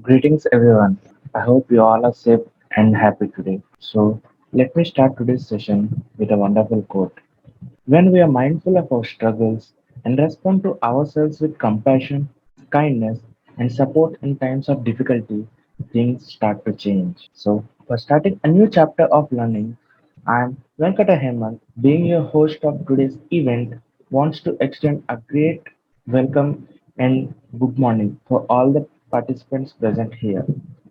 Greetings everyone. I hope you all are safe and happy today. So, let me start today's session with a wonderful quote. When we are mindful of our struggles and respond to ourselves with compassion, kindness, and support in times of difficulty, things start to change. So, for starting a new chapter of learning, I am Venkata Hemant, being your host of today's event, wants to extend a great welcome and good morning for all the participants present here.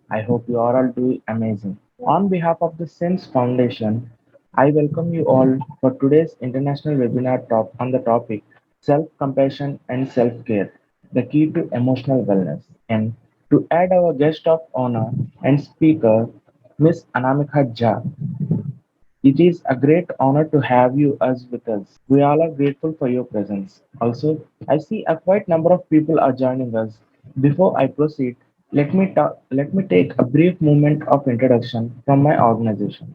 I hope you are all doing amazing. On behalf of the SEMS Foundation, I welcome you all for today's international webinar on the topic self-compassion and self-care, the key to emotional wellness. And to add our guest of honor and speaker, Miss Anamika Jha, it is a great honor to have you as with us. We all are grateful for your presence. Also, I see a quite number of people are joining us. Before I proceed, let me take a brief moment of introduction from my organization.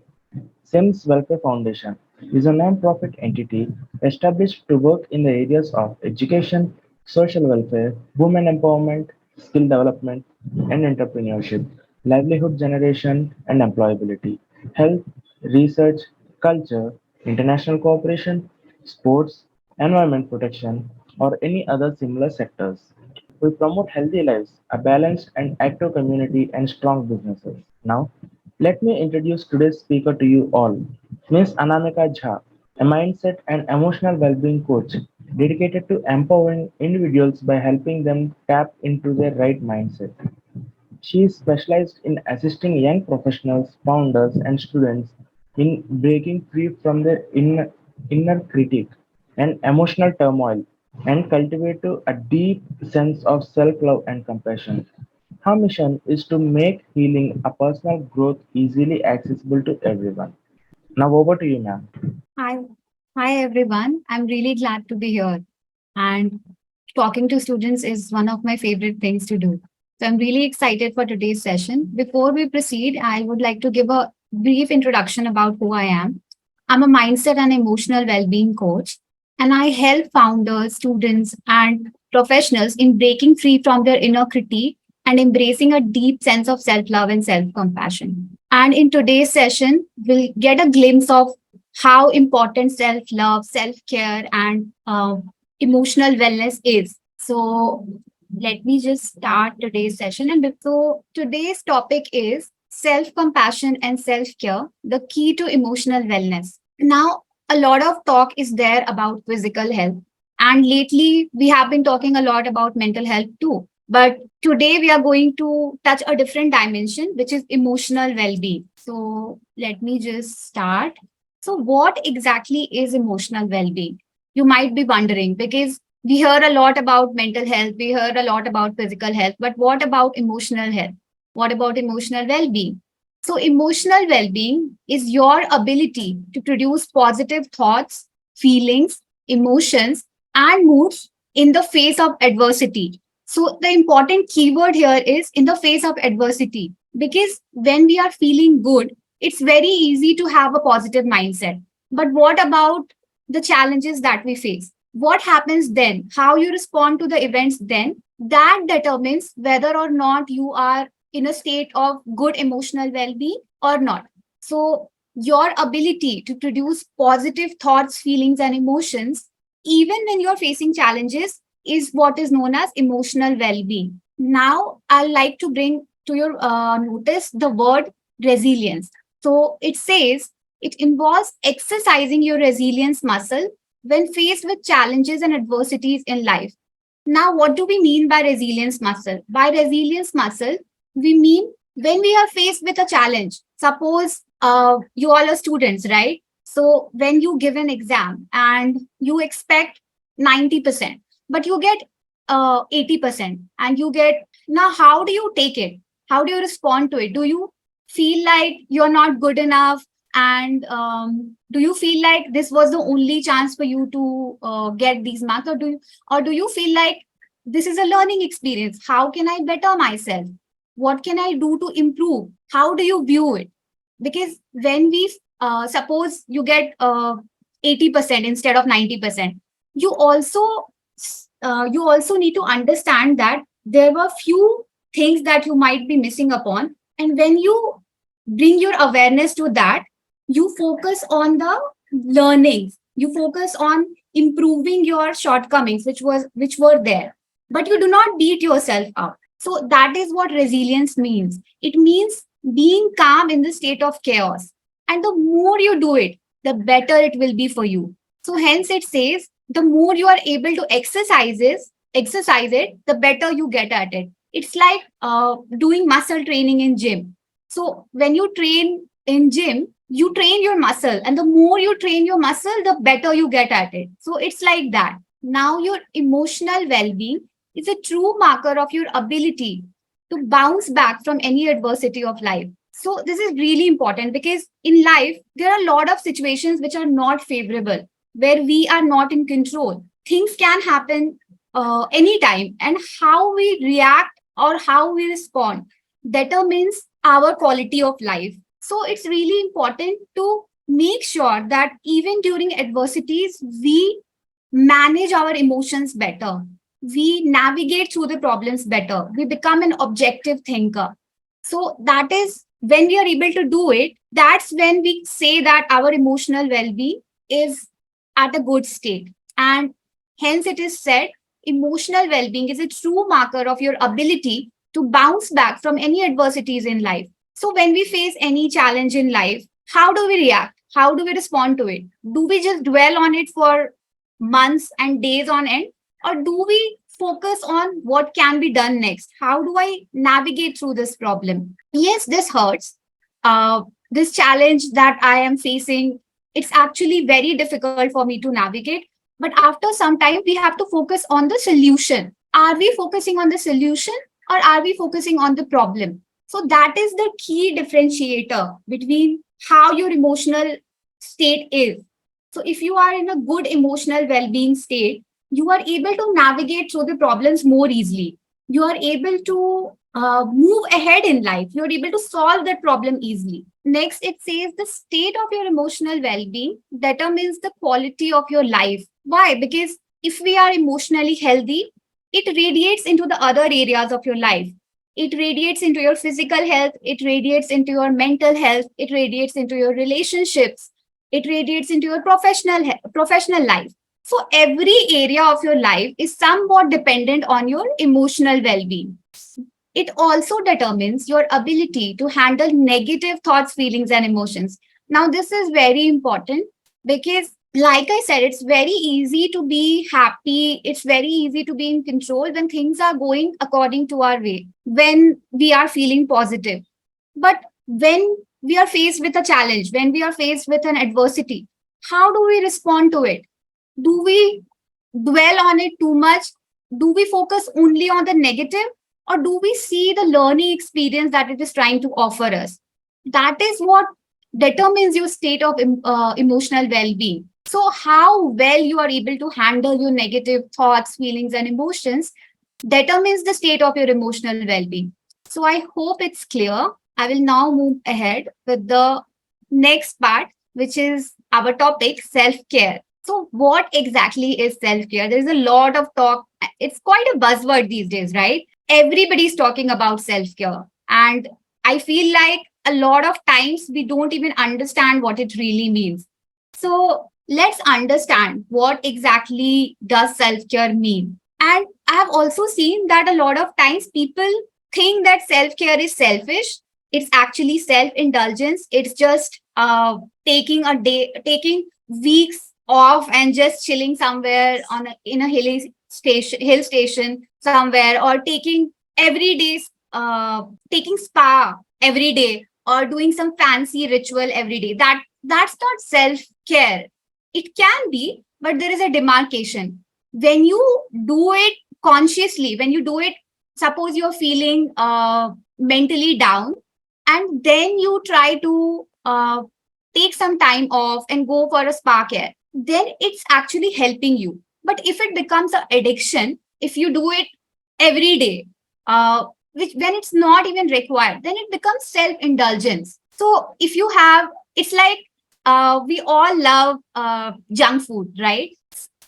SEMS Welfare Foundation is a non-profit entity established to work in the areas of education, social welfare, women empowerment, skill development and entrepreneurship, livelihood generation and employability, health, research, culture, international cooperation, sports, environment protection, or any other similar sectors. We promote healthy lives, a balanced and active community, and strong businesses. Now, let me introduce today's speaker to you all, Ms. Anamika Jha, a mindset and emotional well-being coach dedicated to empowering individuals by helping them tap into their right mindset. She is specialized in assisting young professionals, founders, and students in breaking free from their inner critic and emotional turmoil and cultivate a deep sense of self-love and compassion. Her mission is to make healing a personal growth easily accessible to everyone. Now over to you, ma'am. Hi, hi everyone. I'm really glad to be here. And talking to students is one of my favorite things to do. So I'm really excited for today's session. Before we proceed, I would like to give a brief introduction about who I am. I'm a mindset and emotional well-being coach, and I help founders, students, and professionals in breaking free from their inner critique and embracing a deep sense of self-love and self-compassion. And in today's session, we'll get a glimpse of how important self love, self care, and emotional wellness is. So, let me just start today's session. And so, today's topic is self compassion and self care, the key to emotional wellness. Now, a lot of talk is there about physical health. And lately, we have been talking a lot about mental health too. But today, we are going to touch a different dimension, which is emotional well being. So, let me just start. So, what exactly is emotional well being? You might be wondering because we hear a lot about mental health, we hear a lot about physical health, but what about emotional health? What about emotional well being? So, emotional well being is your ability to produce positive thoughts, feelings, emotions, and moods in the face of adversity. So, the important keyword here is in the face of adversity because when we are feeling good, it's very easy to have a positive mindset. But what about the challenges that we face? What happens then? How you respond to the events then? That determines whether or not you are in a state of good emotional well being or not. So, your ability to produce positive thoughts, feelings, and emotions, even when you're facing challenges, is what is known as emotional well being. Now, I'd like to bring to your notice the word resilience. So it says it involves exercising your resilience muscle when faced with challenges and adversities in life. Now, what do we mean by resilience muscle? By resilience muscle, we mean when we are faced with a challenge. Suppose you all are students, right? So when you give an exam and you expect 90%, but you get 80%, and you get now, how do you take it? How do you respond to it? Do you feel like you're not good enough? And do you feel like this was the only chance for you to get these marks, or do you feel like this is a learning experience? How can I better myself? What can I do to improve? How do you view it? Because when we suppose you get 80% instead of 90%, you also you also need to understand that there were few things that you might be missing upon. And when you bring your awareness to that, you focus on the learnings, you focus on improving your shortcomings which were there, but you do not beat yourself up. So that is what resilience means. It means being calm in the state of chaos, and the more you do it, the better it will be for you. So hence it says the more you are able to exercise it, the better you get at it. It's like doing muscle training in gym. So when you train in gym, you train your muscle, and the more you train your muscle, the better you get at it. So it's like that. Now your emotional well-being is a true marker of your ability to bounce back from any adversity of life. So this is really important because in life there are a lot of situations which are not favorable, where we are not in control. Things can happen anytime, and how we react or how we respond determines our quality of life. So it's really important to make sure that even during adversities, we manage our emotions better. We navigate through the problems better. We become an objective thinker. So that is when we are able to do it, that's when we say that our emotional well being is at a good state. And hence it is said emotional well being is a true marker of your ability to bounce back from any adversities in life. So when we face any challenge in life, how do we react? How do we respond to it? Do we just dwell on it for months and days on end? Or do we focus on what can be done next? How do I navigate through this problem? Yes, this hurts. This challenge that I am facing, it's actually very difficult for me to navigate. But after some time, we have to focus on the solution. Are we focusing on the solution or are we focusing on the problem? So that is the key differentiator between how your emotional state is. So if you are in a good emotional well-being state, you are able to navigate through the problems more easily. You are able to move ahead in life. You are able to solve that problem easily. Next, it says the state of your emotional well-being determines the quality of your life. Why? Because if we are emotionally healthy, it radiates into the other areas of your life. It radiates into your physical health, it radiates into your mental health, it radiates into your relationships, it radiates into your professional life. So every area of your life is somewhat dependent on your emotional well-being. It also determines your ability to handle negative thoughts, feelings, and emotions. Now, this is very important because, like I said, it's very easy to be happy. It's very easy to be in control when things are going according to our way, when we are feeling positive. But when we are faced with a challenge, when we are faced with an adversity, how do we respond to it? Do we dwell on it too much? Do we focus only on the negative? Or do we see the learning experience that it is trying to offer us? That is what determines your state of emotional well-being. So how well you are able to handle your negative thoughts, feelings, and emotions determines the state of your emotional well-being. So I hope it's clear. I will now move ahead with the next part, which is our topic, self-care. So what exactly is self-care? There's a lot of talk. It's quite a buzzword these days, right? Everybody's talking about self-care. And I feel like a lot of times we don't even understand what it really means. So let's understand what exactly does self-care mean. And I have also seen that a lot of times people think that self-care is selfish. It's actually self-indulgence. It's just taking a day, taking weeks off and just chilling somewhere in a hill station somewhere, or taking every day, taking spa every day, or doing some fancy ritual every day. That's not self-care. It can be, but there is a demarcation. When you do it consciously, when you do it, suppose you're feeling mentally down, and then you try to take some time off and go for a spa care, then it's actually helping you. But if it becomes an addiction, if you do it every day, which when it's not even required, then it becomes self-indulgence. So if you have, it's like we all love junk food, right?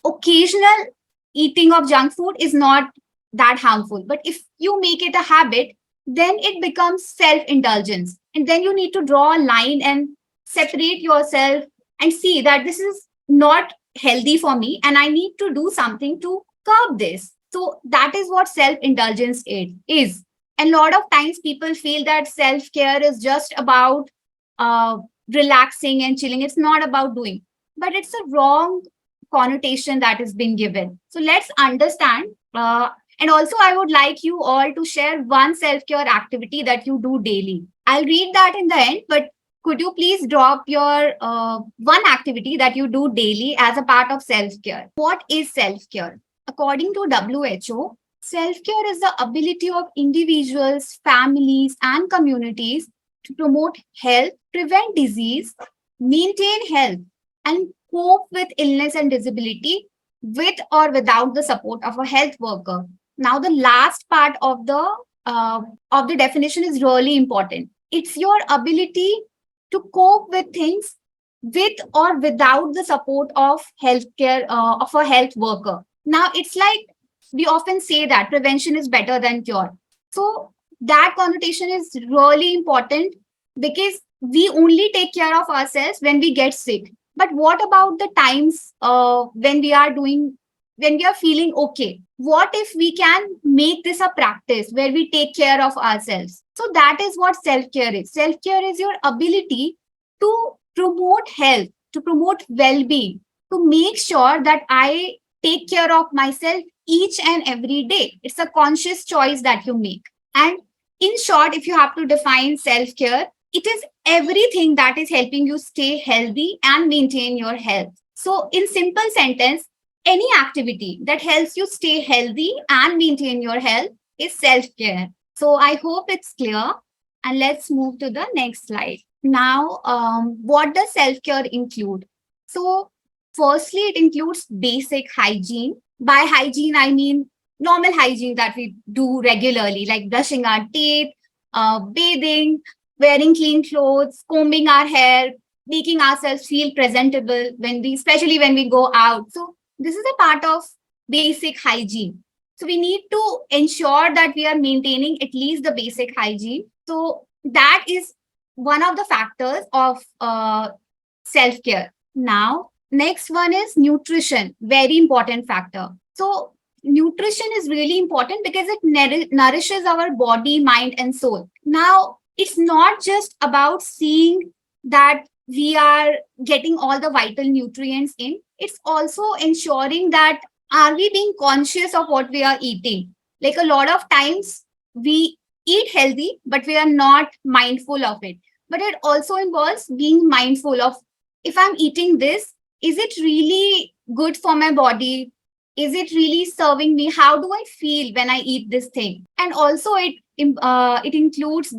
Occasional eating of junk food is not that harmful. But if you make it a habit, then it becomes self indulgence. And then you need to draw a line and separate yourself and see that this is not healthy for me and I need to do something to curb this. So that is what self indulgence is. And a lot of times people feel that self care is just about uh, relaxing and chilling. It's not about doing, but it's a wrong connotation that is being given. So let's understand. And also, I would like you all to share one self care activity that you do daily. I'll read that in the end, but could you please drop your one activity that you do daily as a part of self care? What is self care? According to WHO, self care is the ability of individuals, families, and communities to promote health, prevent disease, maintain health, and cope with illness and disability with or without the support of a health worker. Now, the last part uh, of the definition is really important. It's your ability to cope with things with or without the support of healthcare of a health worker. Now, it's like we often say that prevention is better than cure. So that connotation is really important because we only take care of ourselves when we get sick. But what about the times when we are feeling okay? What if we can make this a practice where we take care of ourselves? So that is what self care is. Self care is your ability to promote health, to promote well being, to make sure that I take care of myself each and every day. It's a conscious choice that you make. And in short, if you have to define self care, it is everything that is helping you stay healthy and maintain your health. So, in simple sentence, any activity that helps you stay healthy and maintain your health is self care. So, I hope it's clear. And let's move to the next slide. Now, what does self care include? So, firstly, it includes basic hygiene. By hygiene, I mean normal hygiene that we do regularly, like brushing our teeth, bathing, wearing clean clothes, combing our hair, making ourselves feel presentable especially when we go out. So, this is a part of basic hygiene. So, we need to ensure that we are maintaining at least the basic hygiene. So, that is one of the factors of self care. Now, next one is nutrition, very important factor. So, nutrition is really important because it nourishes our body, mind, and soul. Now, it's not just about seeing that we are getting all the vital nutrients in, it's also ensuring that are we being conscious of what we are eating. Like a lot of times we eat healthy, but we are not mindful of it. But it also involves being mindful of if I'm eating this, is it really good for my body? Is it really serving me? How do I feel when I eat this thing? And also it includes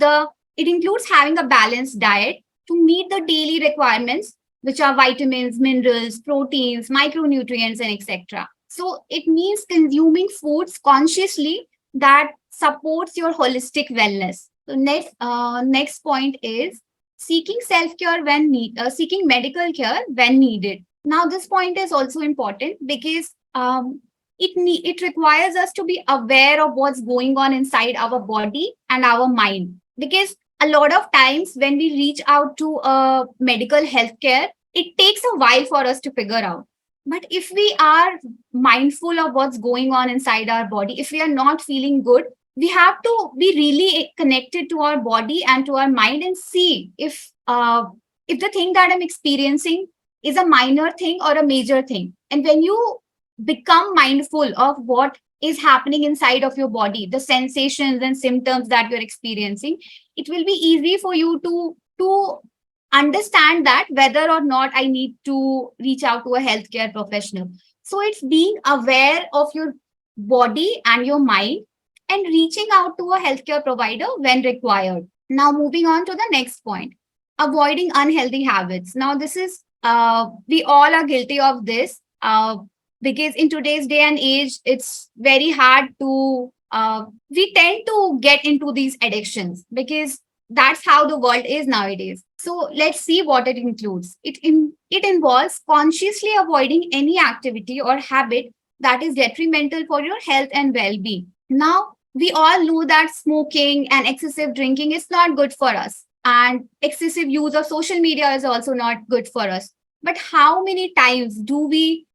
having a balanced diet to meet the daily requirements, which are vitamins, minerals, proteins, micronutrients, and etc. So it means consuming foods consciously that supports your holistic wellness. So next point is seeking medical care when needed. Now this point is also important because it requires us to be aware of what's going on inside our body and our mind, because a lot of times when we reach out to medical health care, it takes a while for us to figure out. But if we are mindful of what's going on inside our body, if we are not feeling good, we have to be really connected to our body and to our mind and see if the thing that I'm experiencing is a minor thing or a major thing. And when you become mindful of what is happening inside of your body, the sensations and symptoms that you're experiencing, it will be easy for you to understand that whether or not I need to reach out to a healthcare professional. So it's being aware of your body and your mind and reaching out to a healthcare provider when required. Now, moving on to the next point, avoiding unhealthy habits. Now, this is, we all are guilty of this because in today's day and age, it's very hard we tend to get into these addictions because that's how the world is nowadays. So let's see what it includes. It involves consciously avoiding any activity or habit that is detrimental for your health and well-being. Now, We all know that smoking and excessive drinking is not good for us, and excessive use of social media is also not good for us. But how many times do we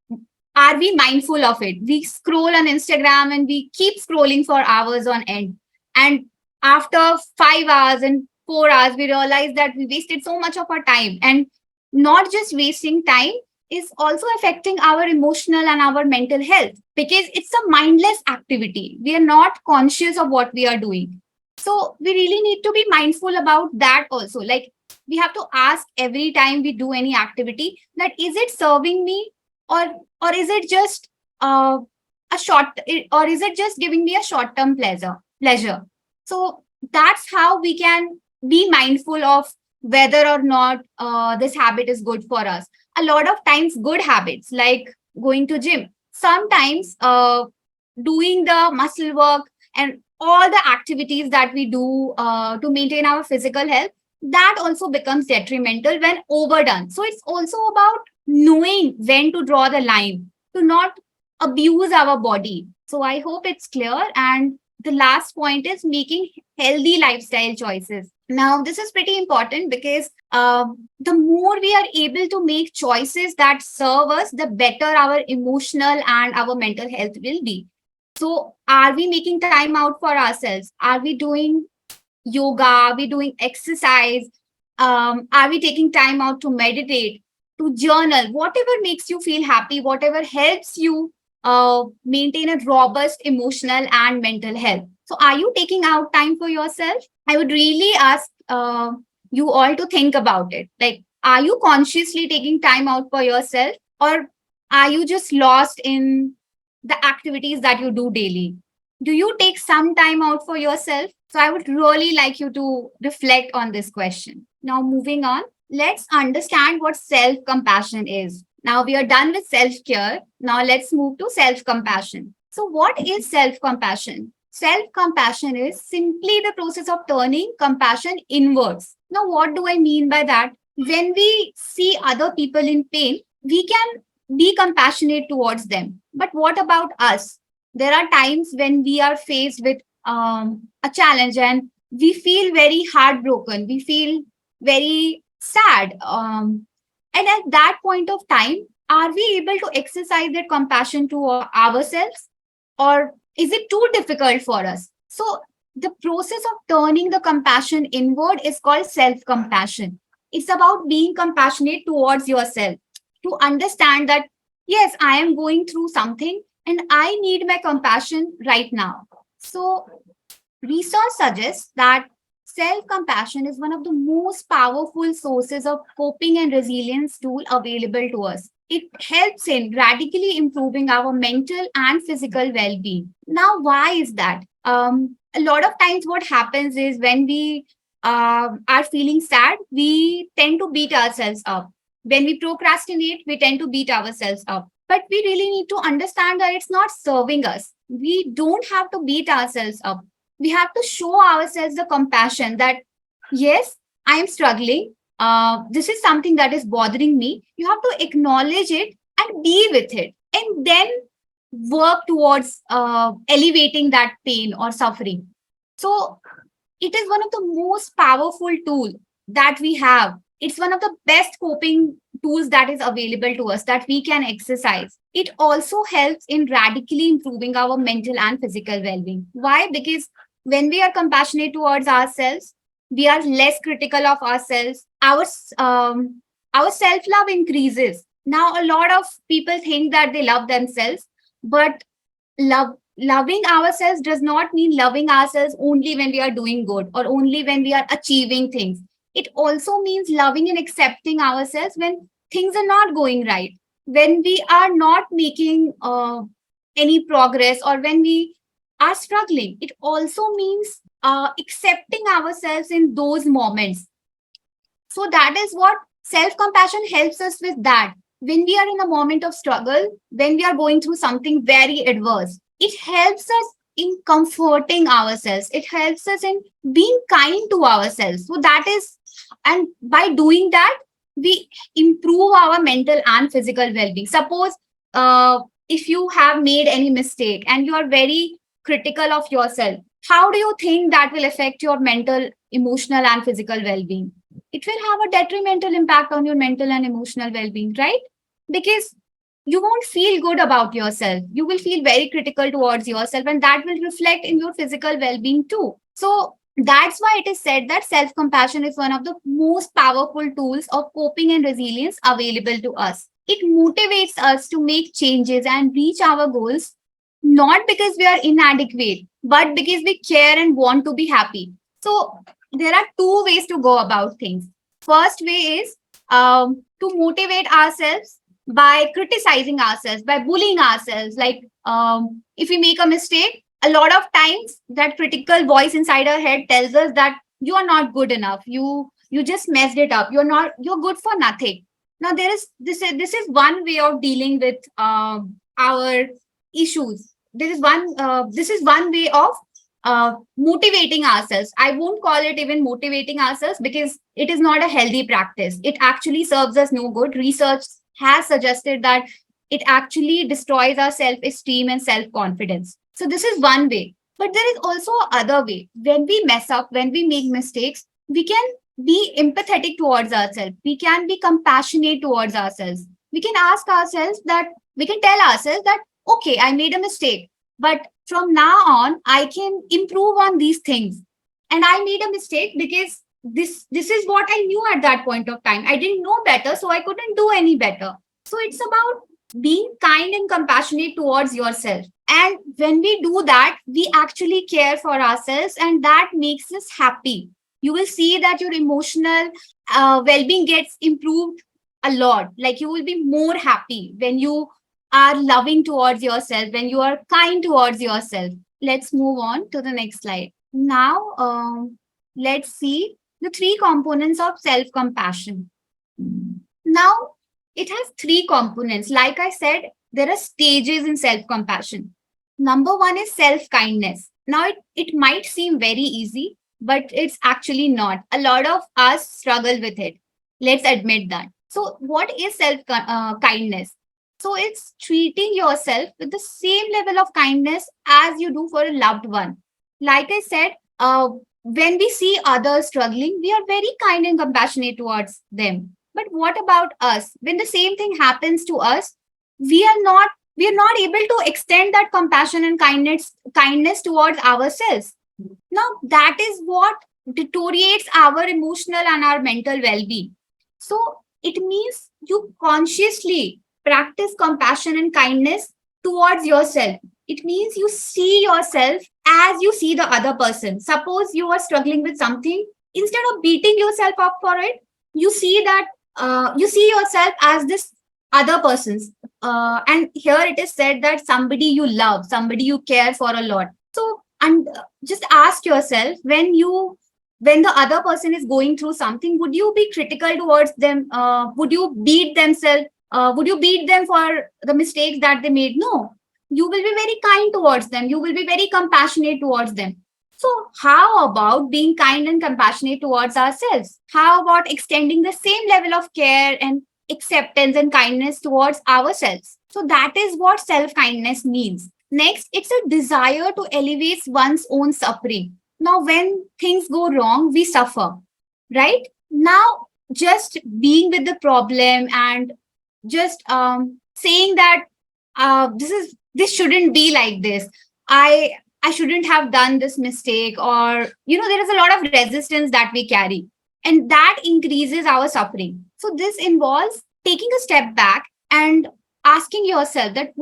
are we mindful of it? We scroll on Instagram and we keep scrolling for hours on end. And after 5 hours and 4 hours, we realize that we wasted so much of our time. And not just wasting time, is also affecting our emotional and our mental health, because it's a mindless activity. We are not conscious of what we are doing. So we really need to be mindful about that also. Like, we have to ask every time we do any activity, that is it serving me, or is it just uh, a short, or is it just giving me a short term pleasure. So that's how we can be mindful of whether or not this habit is good for us. A lot of times good habits like going to gym, sometimes doing the muscle work and all the activities that we do to maintain our physical health, that also becomes detrimental when overdone. So it's also about knowing when to draw the line, to not abuse our body. So I hope it's clear. And the last point is making healthy lifestyle choices. Now, this is pretty important because the more we are able to make choices that serve us, the better our emotional and our mental health will be. So, are we making time out for ourselves? Are we doing yoga? Are we doing exercise? Are we taking time out to meditate, to journal? Whatever makes you feel happy, whatever helps you maintain a robust emotional and mental health. So, are you taking out time for yourself? I would really ask you all to think about it. Like, are you consciously taking time out for yourself, or are you just lost in the activities that you do daily? Do you take some time out for yourself? So I would really like you to reflect on this question. Now, moving on, let's understand what self compassion is. Now, we are done with self care. Now, let's move to self compassion. So, what is self compassion? Self compassion is simply the process of turning compassion inwards. Now, what do I mean by that? When we see other people in pain, we can be compassionate towards them. But what about us? There are times when we are faced with a challenge and we feel very heartbroken, we feel very sad. And at that point of time, are we able to exercise that compassion to ourselves, or is it too difficult for us? So, the process of turning the compassion inward is called self compassion. It's about being compassionate towards yourself, to understand that, yes, I am going through something and I need my compassion right now. So, research suggests that self compassion is one of the most powerful sources of coping and resilience tool available to us. It helps in radically improving our mental and physical well being. Now, why is that? A lot of times, what happens is when we are feeling sad, we tend to beat ourselves up. When we procrastinate, we tend to beat ourselves up. But we really need to understand that it's not serving us. We don't have to beat ourselves up. We have to show ourselves the compassion that, yes, I am struggling. This is something that is bothering me. You have to acknowledge it and be with it, and then work towards elevating that pain or suffering. So it is one of the most powerful tool that we have. It's one of the best coping tools that is available to us, that we can exercise. It also helps in radically improving our mental and physical well-being. Why? Because when we are compassionate towards ourselves, we are less critical of ourselves. Our self-love increases. Now, a lot of people think that they love themselves, but loving ourselves does not mean loving ourselves only when we are doing good or only when we are achieving things. It also means loving and accepting ourselves when things are not going right, when we are not making any progress, or when we are struggling. It also means accepting ourselves in those moments. So that is what self compassion helps us with, that when we are in a moment of struggle, when we are going through something very adverse, it helps us in comforting ourselves. It helps us in being kind to ourselves. So that is, and by doing that, we improve our mental and physical well being. Suppose if you have made any mistake and you are very critical of yourself, how do you think that will affect your mental, emotional, and physical well being? It will have a detrimental impact on your mental and emotional well being, right? Because you won't feel good about yourself. You will feel very critical towards yourself, and that will reflect in your physical well being too. So, that's why it is said that self compassion is one of the most powerful tools of coping and resilience available to us. It motivates us to make changes and reach our goals, not because we are inadequate, but because we care and want to be happy. So, there are two ways to go about things. First way is to motivate ourselves by criticizing ourselves, by bullying ourselves. Like if we make a mistake, a lot of times that critical voice inside our head tells us that you are not good enough. You just messed it up. You're good for nothing. Now there is this is one way of dealing with our issues. This is one way of motivating ourselves. I won't call it even motivating ourselves because it is not a healthy practice. It actually serves us no good. Research has suggested that it actually destroys our self esteem and self confidence. So, this is one way. But there is also other way. When we mess up, when we make mistakes, we can be empathetic towards ourselves. We can be compassionate towards ourselves. We can ask ourselves that, we can tell ourselves that, okay, I made a mistake, but from now on, I can improve on these things. And I made a mistake because this is what I knew at that point of time. I didn't know better, so I couldn't do any better. So it's about being kind and compassionate towards yourself. And when we do that, we actually care for ourselves, and that makes us happy. You will see that your emotional well-being gets improved a lot. Like you will be more happy when you are loving towards yourself, when you are kind towards yourself. Let's move on to the next slide. Now, let's see the three components of self compassion. Now, it has three components. Like I said, there are stages in self compassion. Number one is self kindness. Now, it might seem very easy, but it's actually not. A lot of us struggle with it. Let's admit that. So, what is self kindness? So, it's treating yourself with the same level of kindness as you do for a loved one. Like I said, when we see others struggling, we are very kind and compassionate towards them. But what about us? When the same thing happens to us, we are not we are not able to extend that compassion and kindness towards ourselves. Now that is what deteriorates our emotional and our mental well-being. So it means you consciously practice compassion and kindness towards yourself. It means you see yourself as you see the other person. Suppose you are struggling with something, instead of beating yourself up for it, you see that you see yourself as this other person's. And here it is said that somebody you love, somebody you care for a lot. So, and just ask yourself, when the other person is going through something, would you be critical towards them? Would you beat themselves? Would you beat them for the mistakes that they made? No, you will be very kind towards them. You will be very compassionate towards them. So, how about being kind and compassionate towards ourselves? How about extending the same level of care and acceptance and kindness towards ourselves? So, that is what self kindness means. Next, it's a desire to elevate one's own suffering. Now, when things go wrong, we suffer, right? Now, just being with the problem and just saying that this shouldn't be like this. I shouldn't have done this mistake, or there is a lot of resistance that we carry, and that increases our suffering. So this involves taking a step back and asking yourself that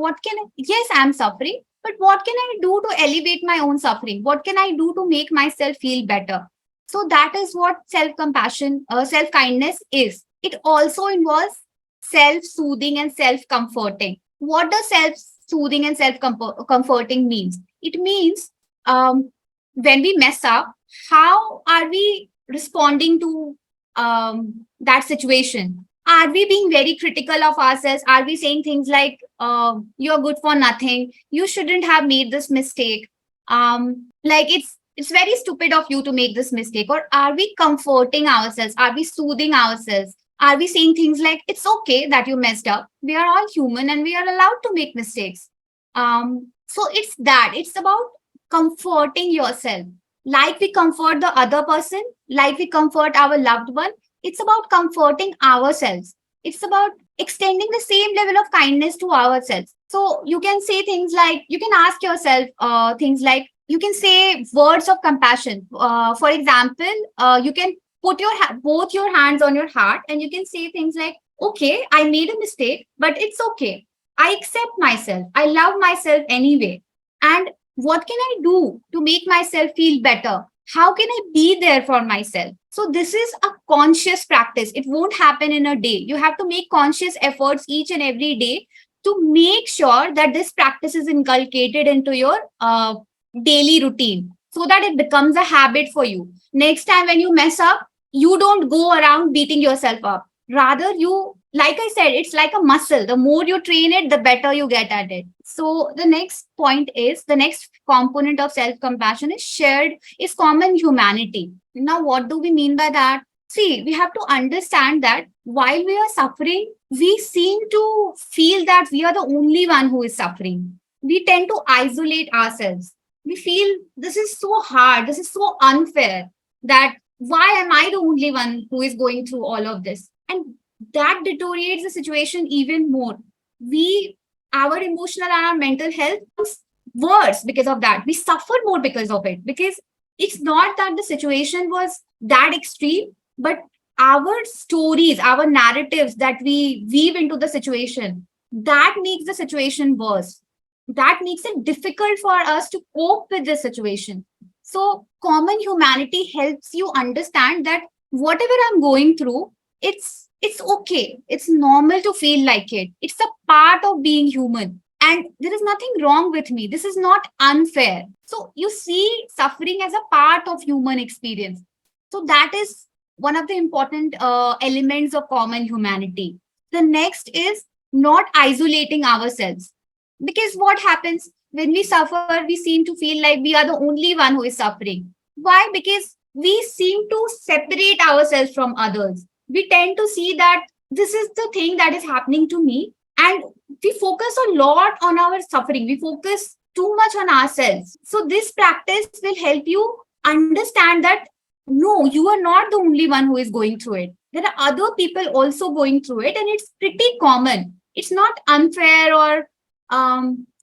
yes, I'm suffering, but what can I do to elevate my own suffering? What can I do to make myself feel better? So that is what self compassion, self kindness is. It also involves self soothing and self comforting. What does self soothing and self comforting means? It means when we mess up, how are we responding to that situation? Are we being very critical of ourselves? Are we saying things like, you're good for nothing, you shouldn't have made this mistake, like it's very stupid of you to make this mistake? Or are we comforting ourselves? Are we soothing ourselves? Are we saying things like, it's okay that you messed up, we are all human and we are allowed to make mistakes? So it's about comforting yourself. Like we comfort the other person, like we comfort our loved one. It's about comforting ourselves. It's about extending the same level of kindness to ourselves. So you can say things like, you can ask yourself things like, you can say words of compassion. For example, you can put both your hands on your heart and you can say things like, okay, I made a mistake, but it's okay. I accept myself. I love myself anyway. And what can I do to make myself feel better? How can I be there for myself? So, this is a conscious practice. It won't happen in a day. You have to make conscious efforts each and every day to make sure that this practice is inculcated into your daily routine so that it becomes a habit for you. Next time when you mess up, you don't go around beating yourself up. Rather, you, like I said, it's like a muscle. The more you train it, the better you get at it. So the next point is, the next component of self compassion is shared, is common humanity. Now, what do we mean by that? See, we have to understand that while we are suffering, we seem to feel that we are the only one who is suffering. We tend to isolate ourselves. We feel this is so hard, this is so unfair, that why am I the only one who is going through all of this? And that deteriorates the situation even more. We, our emotional and our mental health becomes worse because of that. We suffer more because of it, because it's not that the situation was that extreme, but our stories, our narratives that we weave into the situation, that makes the situation worse. That makes it difficult for us to cope with the situation. So common humanity helps you understand that whatever I'm going through, it's okay. It's normal to feel like it. It's a part of being human. And there is nothing wrong with me. This is not unfair. So you see suffering as a part of human experience. So that is one of the important elements of common humanity. The next is not isolating ourselves. Because what happens when we suffer, we seem to feel like we are the only one who is suffering. Why? Because we seem to separate ourselves from others. We tend to see that this is the thing that is happening to me, and we focus a lot on our suffering. We focus too much on ourselves. So, this practice will help you understand that no, you are not the only one who is going through it. There are other people also going through it, and it's pretty common. It's not unfair, or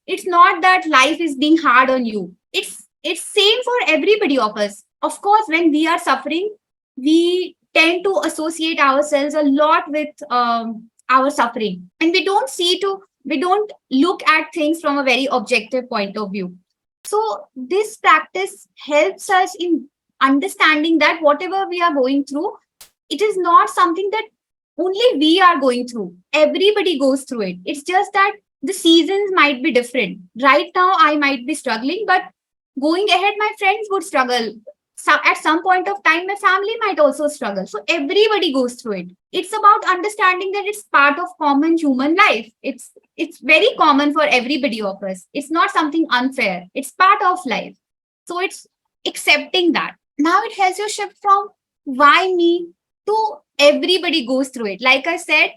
it's not that life is being hard on you. It's same for everybody of us. Of course, when we are suffering, we tend to associate ourselves a lot with our suffering, and we don't look at things from a very objective point of view. So this practice helps us in understanding that whatever we are going through, it is not something that only we are going through. Everybody goes through it. It's just that the seasons might be different. Right now, I might be struggling, but going ahead, my friends would struggle. So at some point of time, my family might also struggle. So everybody goes through it. It's about understanding that it's part of common human life. It's very common for everybody of us. It's not something unfair. It's part of life. So it's accepting that. Now it helps you shift from why me to everybody goes through it. Like I said,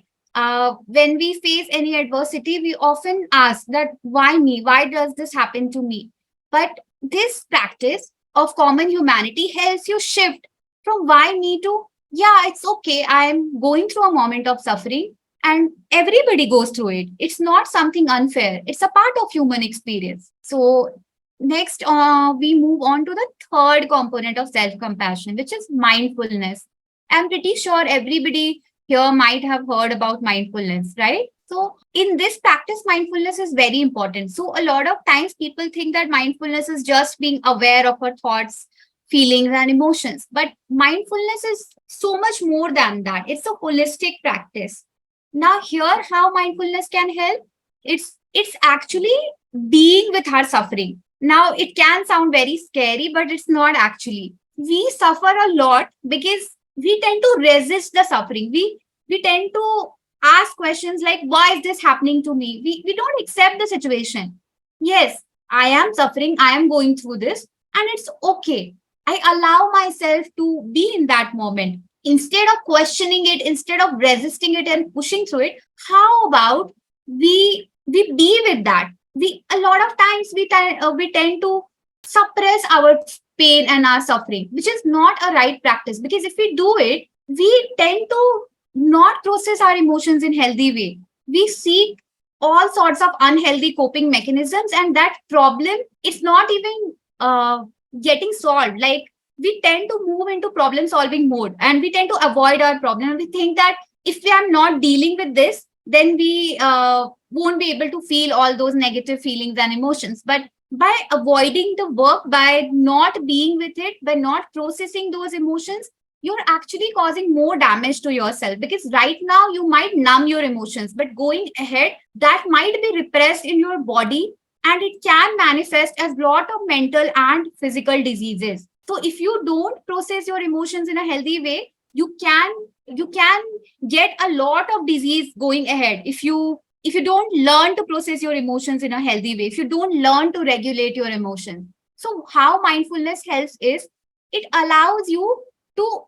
when we face any adversity, we often ask that why me? Why does this happen to me? But this practice of common humanity helps you shift from why me to, yeah, it's okay. I'm going through a moment of suffering and everybody goes through it. It's not something unfair. It's a part of human experience. So next, we move on to the third component of self-compassion, which is mindfulness. I'm pretty sure everybody here might have heard about mindfulness, right? So, in this practice, mindfulness is very important. So, a lot of times people think that mindfulness is just being aware of our thoughts, feelings, and emotions. But mindfulness is so much more than that. It's a holistic practice. Now, here, how mindfulness can help? It's actually being with our suffering. Now, it can sound very scary, but it's not actually. We suffer a lot because we tend to resist the suffering. We tend to ask questions like, why is this happening to me? We don't accept the situation. Yes, I am suffering, I am going through this, and it's okay. I allow myself to be in that moment. Instead of questioning it, instead of resisting it and pushing through it, how about we be with that? We, a lot of times we tend to suppress our pain and our suffering, which is not a right practice. Because if we do it, we tend to not process our emotions in healthy way. We seek all sorts of unhealthy coping mechanisms, and that problem is not even getting solved. Like, we tend to move into problem solving mode, and we tend to avoid our problem. And we think that if we are not dealing with this, then we won't be able to feel all those negative feelings and emotions. But by avoiding the work, by not being with it, by not processing those emotions, you're actually causing more damage to yourself. Because right now you might numb your emotions, but going ahead, that might be repressed in your body, and it can manifest as lot of mental and physical diseases. So if you don't process your emotions in a healthy way, you can get a lot of disease going ahead. If you don't learn to process your emotions in a healthy way, if you don't learn to regulate your emotions. So how mindfulness helps is, it allows you to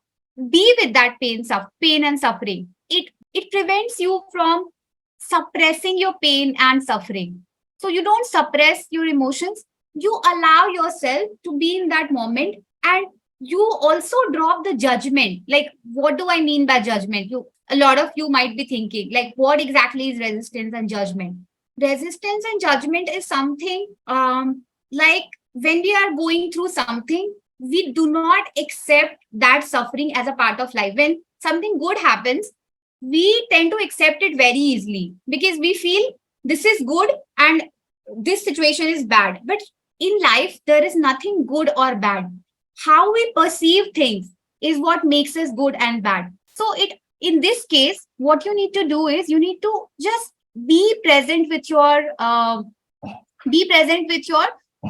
be with that pain and suffering. It prevents you from suppressing your pain and suffering. So you don't suppress your emotions, you allow yourself to be in that moment. And you also drop the judgment. Like, what do I mean by judgment? You A lot of you might be thinking, like, what exactly is resistance and judgment? Resistance and judgment is something, like, when we are going through something, we do not accept that suffering as a part of life. When something good happens, we tend to accept it very easily, because we feel this is good and this situation is bad. But in life, there is nothing good or bad. How we perceive things is what makes us good and bad. So it in this case, what you need to do is, you need to just be present with your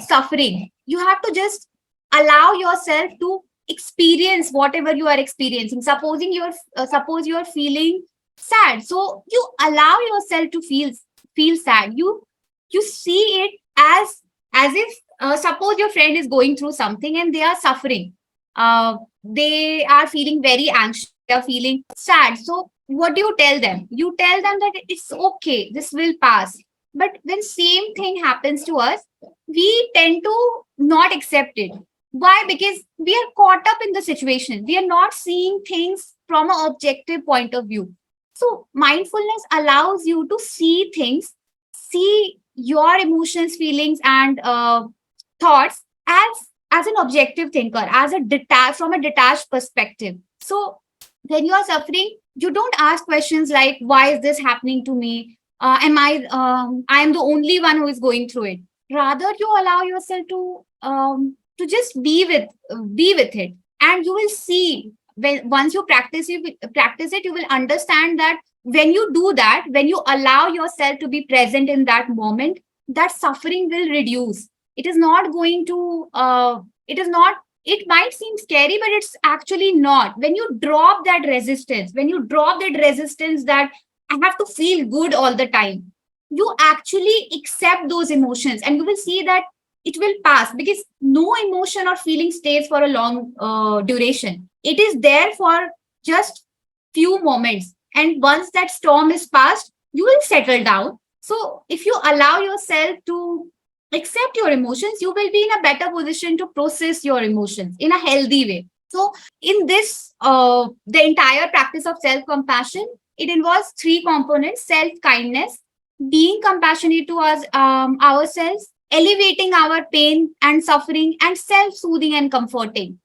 suffering. You have to just allow yourself to experience whatever you are experiencing. Suppose you're feeling sad, so you allow yourself to feel sad. You see it as if, suppose your friend is going through something and they are suffering. They are feeling very anxious, they are feeling sad. So what do you tell them? You tell them that it's okay, this will pass. But when same thing happens to us, we tend to not accept it. Why? Because we are caught up in the situation, we are not seeing things from an objective point of view. So mindfulness allows you to see things, see your emotions, feelings, and thoughts as an objective thinker, as a from a detached perspective. So when you are suffering, you don't ask questions like, why is this happening to me? I am the only one who is going through it. Rather, you allow yourself to just be with it. And you will see, when once you practice it, you will understand that when you do that, when you allow yourself to be present in that moment, that suffering will reduce. It is not going to it is not it might seem scary, but it's actually not. When you drop that resistance, that I have to feel good all the time, you actually accept those emotions, and you will see that it will pass. Because no emotion or feeling stays for a long duration. It is there for just few moments, and once that storm is past, you will settle down. So if you allow yourself to accept your emotions, you will be in a better position to process your emotions in a healthy way. So in this the entire practice of self compassion, it involves three components: self kindness, being compassionate to us, ourselves, elevating our pain and suffering, and self soothing and comforting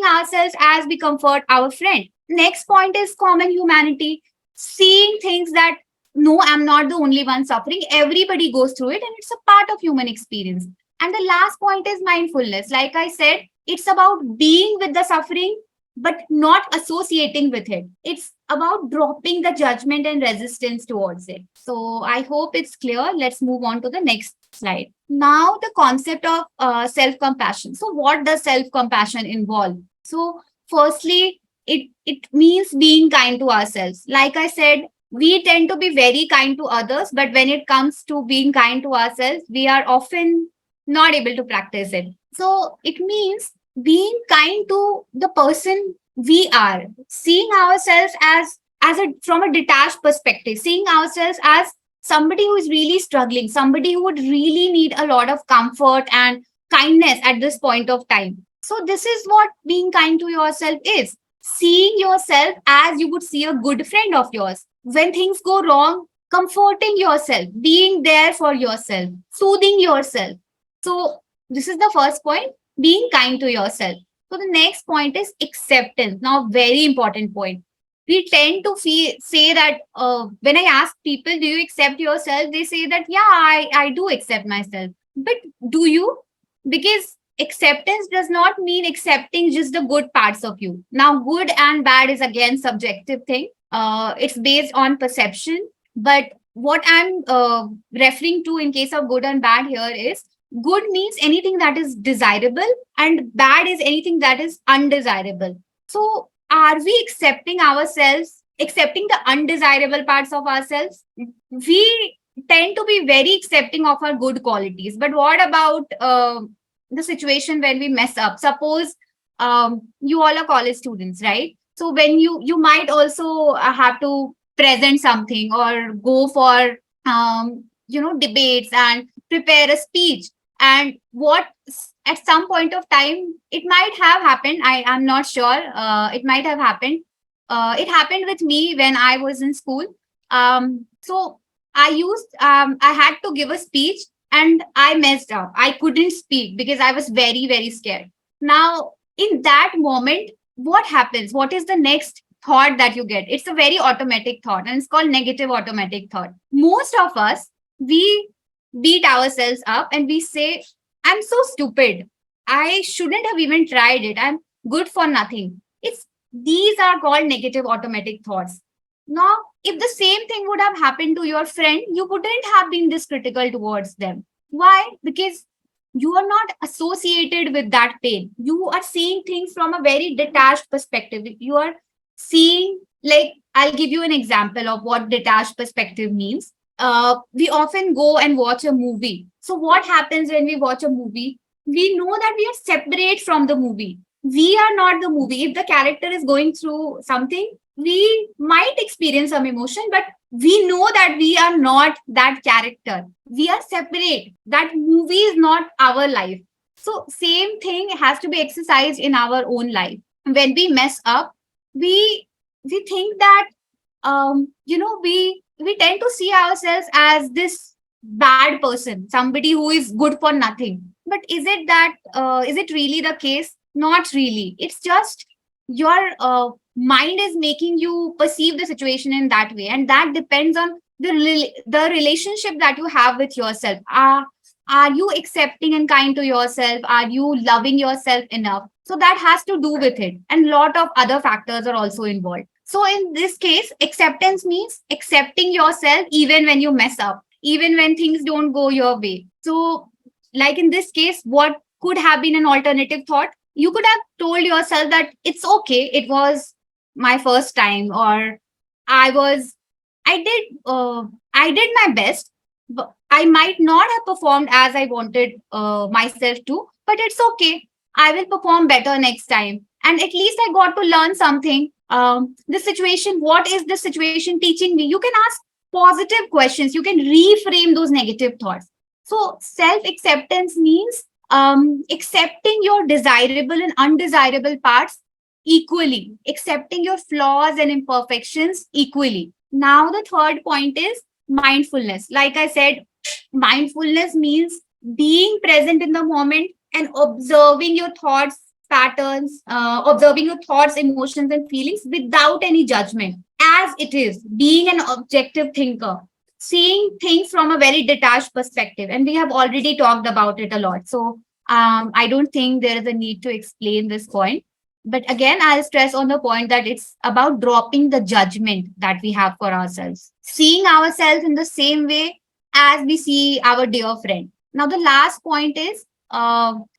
ourselves as we comfort our friend. Next point is common humanity, seeing things that, no, I'm not the only one suffering, everybody goes through it, and it's a part of human experience. And the last point is mindfulness. Like I said, it's about being with the suffering but not associating with it. It's about dropping the judgment and resistance towards it. So I hope it's clear. Let's move on to the next slide. Now, the concept of self compassion. So, what does self compassion involve? So, firstly, it means being kind to ourselves. Like I said, we tend to be very kind to others, but when it comes to being kind to ourselves, we are often not able to practice it. So it means being kind to the person we are, seeing ourselves as a from a detached perspective, seeing ourselves as somebody who is really struggling, somebody who would really need a lot of comfort and kindness at this point of time. So this is what being kind to yourself is. Seeing yourself as you would see a good friend of yours. When things go wrong, comforting yourself, being there for yourself, soothing yourself. So this is the first point, being kind to yourself. So the next point is acceptance. Now, very important point. We tend to say that when I ask people, do you accept yourself? They say that, yeah, I do accept myself. But do you? Because acceptance does not mean accepting just the good parts of you. Now, good and bad is again subjective thing. It's based on perception. But what I'm referring to in case of good and bad here is good means anything that is desirable, and bad is anything that is undesirable. So, are we accepting ourselves, accepting the undesirable parts of ourselves? We tend to be very accepting of our good qualities. But what about the situation when we mess up? Suppose you all are college students, right? So when you might also have to present something or go for debates and prepare a speech. And what at some point of time it might have happened. I'm not sure. It might have happened. It happened with me when I was in school. So I had to give a speech and I messed up. I couldn't speak because I was very, very scared. Now, in that moment, what happens? What is the next thought that you get? It's a very automatic thought, and it's called negative automatic thought. Most of us, we beat ourselves up and we say, I'm so stupid. I shouldn't have even tried it. I'm good for nothing. It's these are called negative automatic thoughts. Now, if the same thing would have happened to your friend, you wouldn't have been this critical towards them. Why? Because you are not associated with that pain. You are seeing things from a very detached perspective. You are seeing, like, I'll give you an example of what detached perspective means. We often go and watch a movie. So, what happens when we watch a movie? We know that we are separate from the movie. We are not the movie. If the character is going through something, we might experience some emotion, but we know that we are not that character. We are separate. That movie is not our life. So, same thing has to be exercised in our own life. When we mess up, we we think that we tend to see ourselves as this bad person, somebody who is good for nothing. But is it really the case? Not really. It's just your mind is making you perceive the situation in that way, and that depends on the relationship that you have with yourself. Are you accepting and kind to yourself? Are you loving yourself enough? So that has to do with it, and lot of other factors are also involved. So in this case, acceptance means accepting yourself even when you mess up, even when things don't go your way. So, like in this case, what could have been an alternative thought? You could have told yourself that it's okay, it was my first time, or I was I did my best, but I might not have performed as I wanted myself to, but it's okay. I will perform better next time. And at least I got to learn something. This situation, what is this situation teaching me? You can ask positive questions. You can reframe those negative thoughts. So self acceptance means accepting your desirable and undesirable parts equally, accepting your flaws and imperfections equally. Now, the third point is mindfulness. Like I said, mindfulness means being present in the moment and observing your thoughts, patterns, observing your thoughts, emotions, and feelings without any judgment, as it is, being an objective thinker, seeing things from a very detached perspective. And we have already talked about it a lot. So, I don't think there is a need to explain this point. But again, I'll stress on the point that it's about dropping the judgment that we have for ourselves, seeing ourselves in the same way as we see our dear friend. Now, the last point is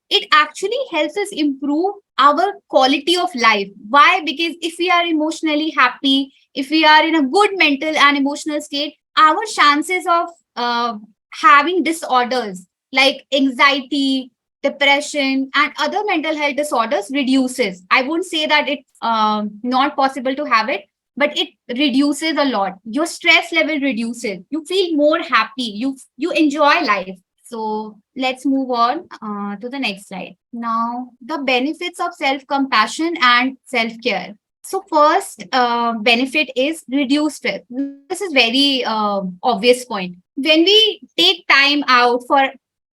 it actually helps us improve our quality of life. Why? Because if we are emotionally happy, if we are in a good mental and emotional state, our chances of having disorders like anxiety, depression, and other mental health disorders reduces. I won't say that it's not possible to have it, but it reduces a lot. Your stress level reduces. You feel more happy. You enjoy life. So let's move on to the next slide. Now, the benefits of self compassion and self care. So, first benefit is reduced stress. This is very obvious point. When we take time out for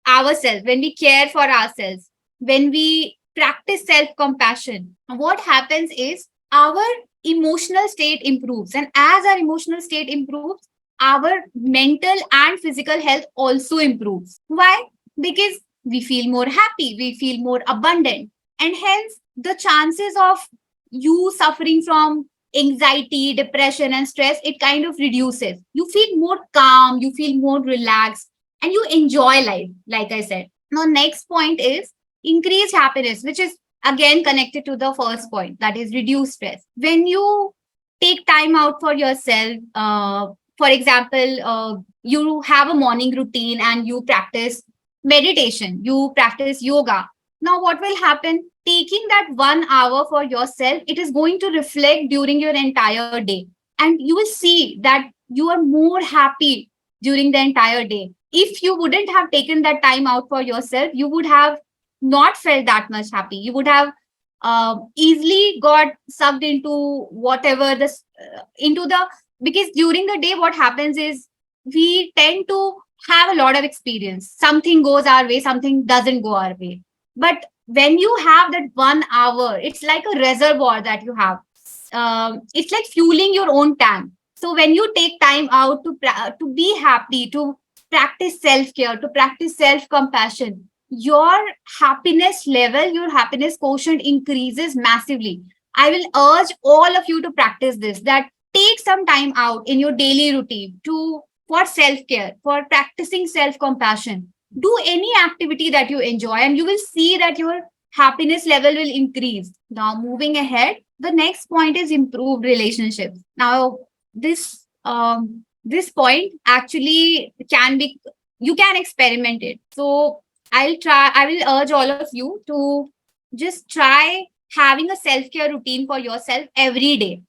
ourselves, when we care for ourselves, when we practice self compassion, what happens is our emotional state improves. And as our emotional state improves, our mental and physical health also improves. Why? Because we feel more happy, we feel more abundant, and hence the chances of you suffering from anxiety, depression, and stress, it kind of reduces. You feel more calm, you feel more relaxed, and you enjoy life, like I said. Now, next point is increased happiness, which is again connected to the first point, that is reduce stress. When you take time out for yourself, for example, you have a morning routine and you practice meditation, you practice yoga. Now, what will happen? Taking that 1 hour for yourself, it is going to reflect during your entire day. And you will see that you are more happy during the entire day. If you wouldn't have taken that time out for yourself, you would have not felt that much happy. You would have easily got sucked into whatever this into the because during the day what happens is we tend to have a lot of experience. Something goes our way, something doesn't go our way. But when you have that 1 hour, it's like a reservoir that you have. It's like fueling your own tank. So when you take time out to be happy, to practice self care, to practice self compassion, your happiness level, your happiness quotient increases massively. I will urge all of you to practice this. That take some time out in your daily routine to for self care, for practicing self compassion. Do any activity that you enjoy, and you will see that your happiness level will increase. Now, moving ahead, the next point is improved relationships. Now, this point actually can be you can experiment it. So I will urge all of you to just try having a self-care routine for yourself every day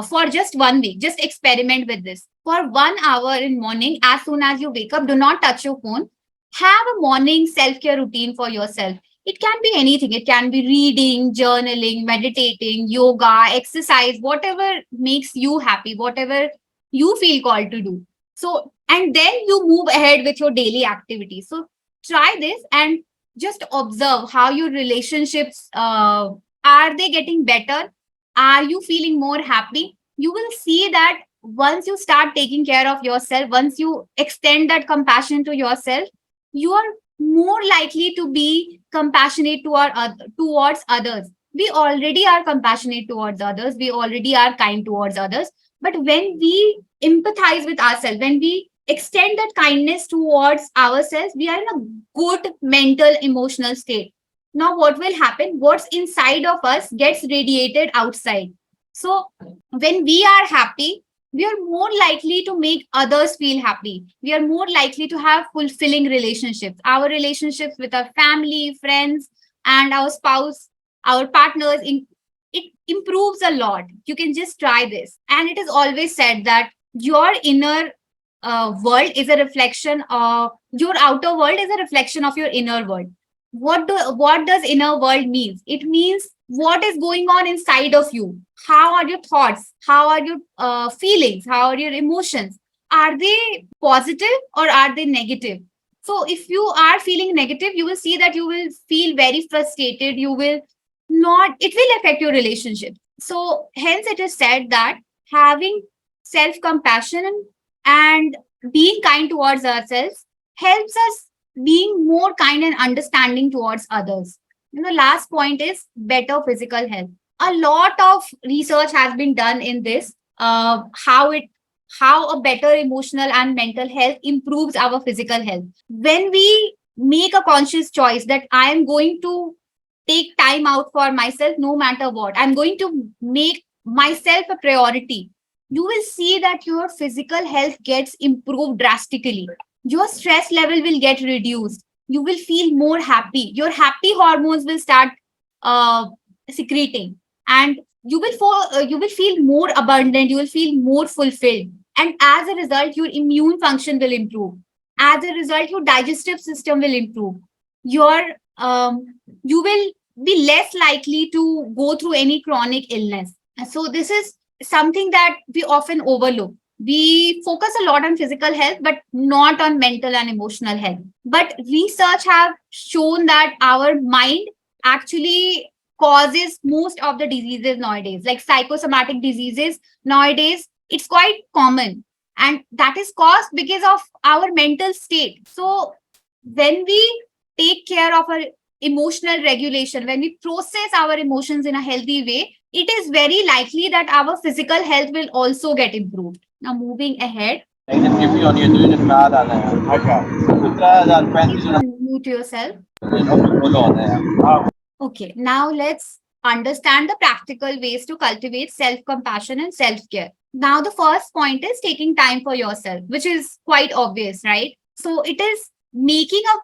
for just 1 week. Just experiment with this. For 1 hour in morning, as soon as you wake up, do not touch your phone. Have a morning self-care routine for yourself. It can be anything. It can be reading, journaling, meditating, yoga, exercise, whatever makes you happy, whatever you feel called to do. So, and then you move ahead with your daily activities. So, try this and just observe how your relationships are they getting better? Are you feeling more happy? You will see that once you start taking care of yourself, once you extend that compassion to yourself, you are more likely to be compassionate towards others. We already are compassionate towards others. We already are kind towards others. But when we empathize with ourselves, when we extend that kindness towards ourselves, we are in a good mental, emotional state. Now, what will happen? What's inside of us gets radiated outside. So, when we are happy, we are more likely to make others feel happy. We are more likely to have fulfilling relationships. Our relationships with our family, friends, and our spouse, our partners, it improves a lot. You can just try this. And it is always said that your inner world is a reflection of your outer world is a reflection of your inner world. What does inner world means? It means what is going on inside of you. How are your thoughts? How are your feelings? How are your emotions? Are they positive or are they negative? So if you are feeling negative, you will see that you will feel very frustrated. You will not it will affect your relationship. So hence it is said that having self compassion and being kind towards ourselves helps us being more kind and understanding towards others. And the last point is better physical health. A lot of research has been done in this, how a better emotional and mental health improves our physical health. When we make a conscious choice that I am going to take time out for myself no matter what, I'm going to make myself a priority, you will see that your physical health gets improved drastically. Your stress level will get reduced. You will feel more happy. Your happy hormones will start uh, secreting, and you will feel more abundant. You will feel more fulfilled, and as a result, your immune function will improve. As a result, your digestive system will improve. Your you will be less likely to go through any chronic illness. So this is something that we often overlook. We focus a lot on physical health, but not on mental and emotional health. But research have shown that our mind actually causes most of the diseases nowadays, like psychosomatic diseases nowadays. It's quite common, and that is caused because of our mental state. So when we take care of our emotional regulation, when we process our emotions in a healthy way, it is very likely that our physical health will also get improved. Now, moving ahead. Please unmute yourself. Okay, now let's understand the practical ways to cultivate self compassion and self care. Now, the first point is taking time for yourself, which is quite obvious, right? So, it is making a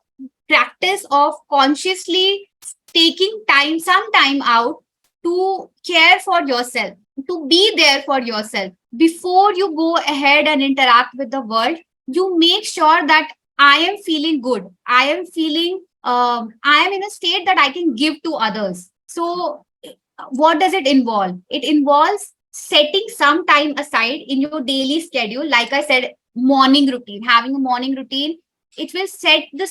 practice of consciously taking time, some time out to care for yourself, to be there for yourself. Before you go ahead and interact with the world, you make sure that I am feeling good. I am in a state that I can give to others. So, what does it involve? It involves setting some time aside in your daily schedule. Like I said, morning routine, having a morning routine, it will set the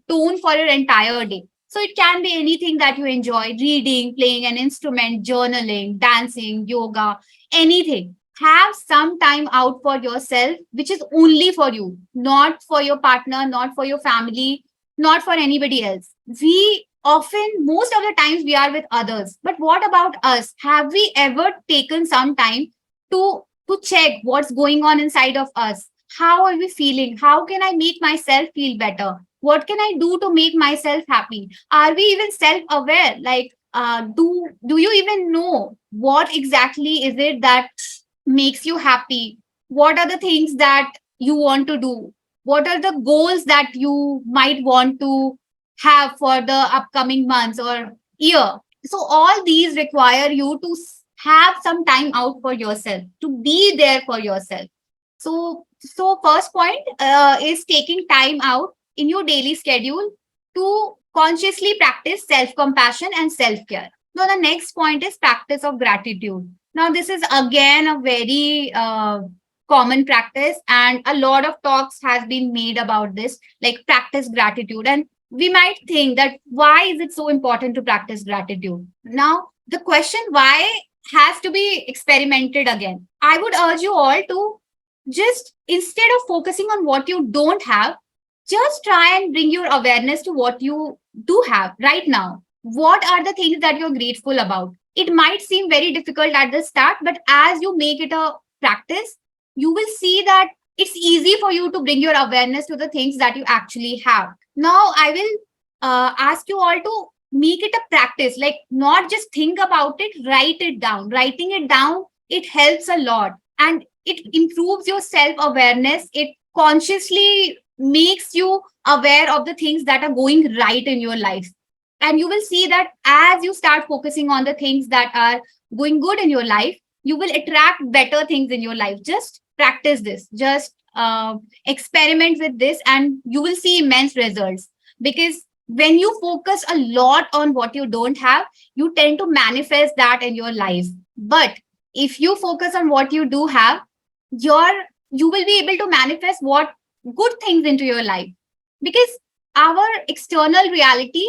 tone for your entire day. So it can be anything that you enjoy: reading, playing an instrument, journaling, dancing, yoga, anything. Have some time out for yourself, which is only for you, not for your partner, not for your family, not for anybody else. We often, most of the times, we are with others. But what about us? Have we ever taken some time to check what's going on inside of us? How are we feeling? How can I make myself feel better? What can I do to make myself happy? Are we even self-aware? Like, do you even know what exactly is it that makes you happy? What are the things that you want to do? What are the goals that you might want to have for the upcoming months or year? So all these require you to have some time out for yourself, to be there for yourself. So first point is taking time out in your daily schedule to consciously practice self compassion and self care. Now the next point is practice of gratitude. Now this is again a very common practice, and a lot of talks has been made about this, like practice gratitude. And we might think that why is it so important to practice gratitude? Now the question why has to be experimented again. I would urge you all to just, instead of focusing on what you don't have, just try and bring your awareness to what you do have right now. What are the things that you're grateful about? It might seem very difficult at the start, but as you make it a practice, you will see that it's easy for you to bring your awareness to the things that you actually have. Now, I will ask you all to make it a practice, like not just think about it, write it down. Writing it down, it helps a lot, and it improves your self awareness. It consciously makes you aware of the things that are going right in your life. And you will see that as you start focusing on the things that are going good in your life, you will attract better things in your life. Just practice this, just experiment with this, and you will see immense results. Because when you focus a lot on what you don't have, you tend to manifest that in your life. But if you focus on what you do have, your you will be able to manifest what good things into your life. Because our external reality,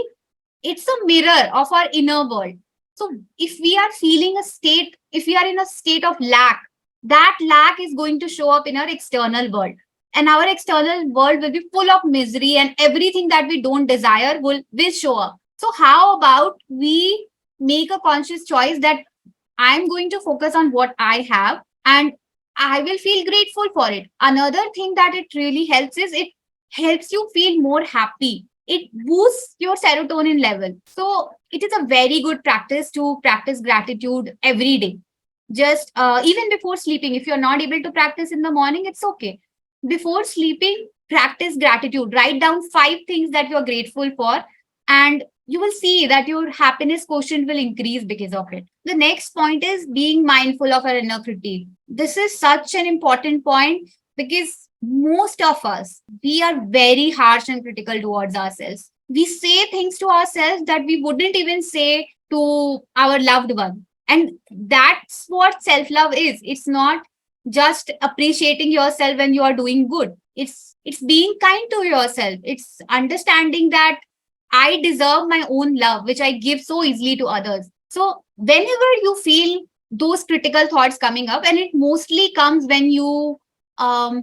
it's a mirror of our inner world. So if we are feeling a state, if we are in a state of lack, that lack is going to show up in our external world, and our external world will be full of misery, and everything that we don't desire will show up. So how about we make a conscious choice that I'm going to focus on what I have, and I will feel grateful for it. Another thing that it really helps is it helps you feel more happy. It boosts your serotonin level. So it is a very good practice to practice gratitude every day. Just even before sleeping, if you're not able to practice in the morning, it's okay. Before sleeping, practice gratitude. Write down 5 things that you're grateful for, and you will see that your happiness quotient will increase because of it. The next point is being mindful of our inner critique. This is such an important point because most of us, we are very harsh and critical towards ourselves. We say things to ourselves that we wouldn't even say to our loved one. And that's what self love is. It's not just appreciating yourself when you are doing good. It's being kind to yourself. It's understanding that I deserve my own love, which I give so easily to others. So whenever you feel those critical thoughts coming up, and it mostly comes when you have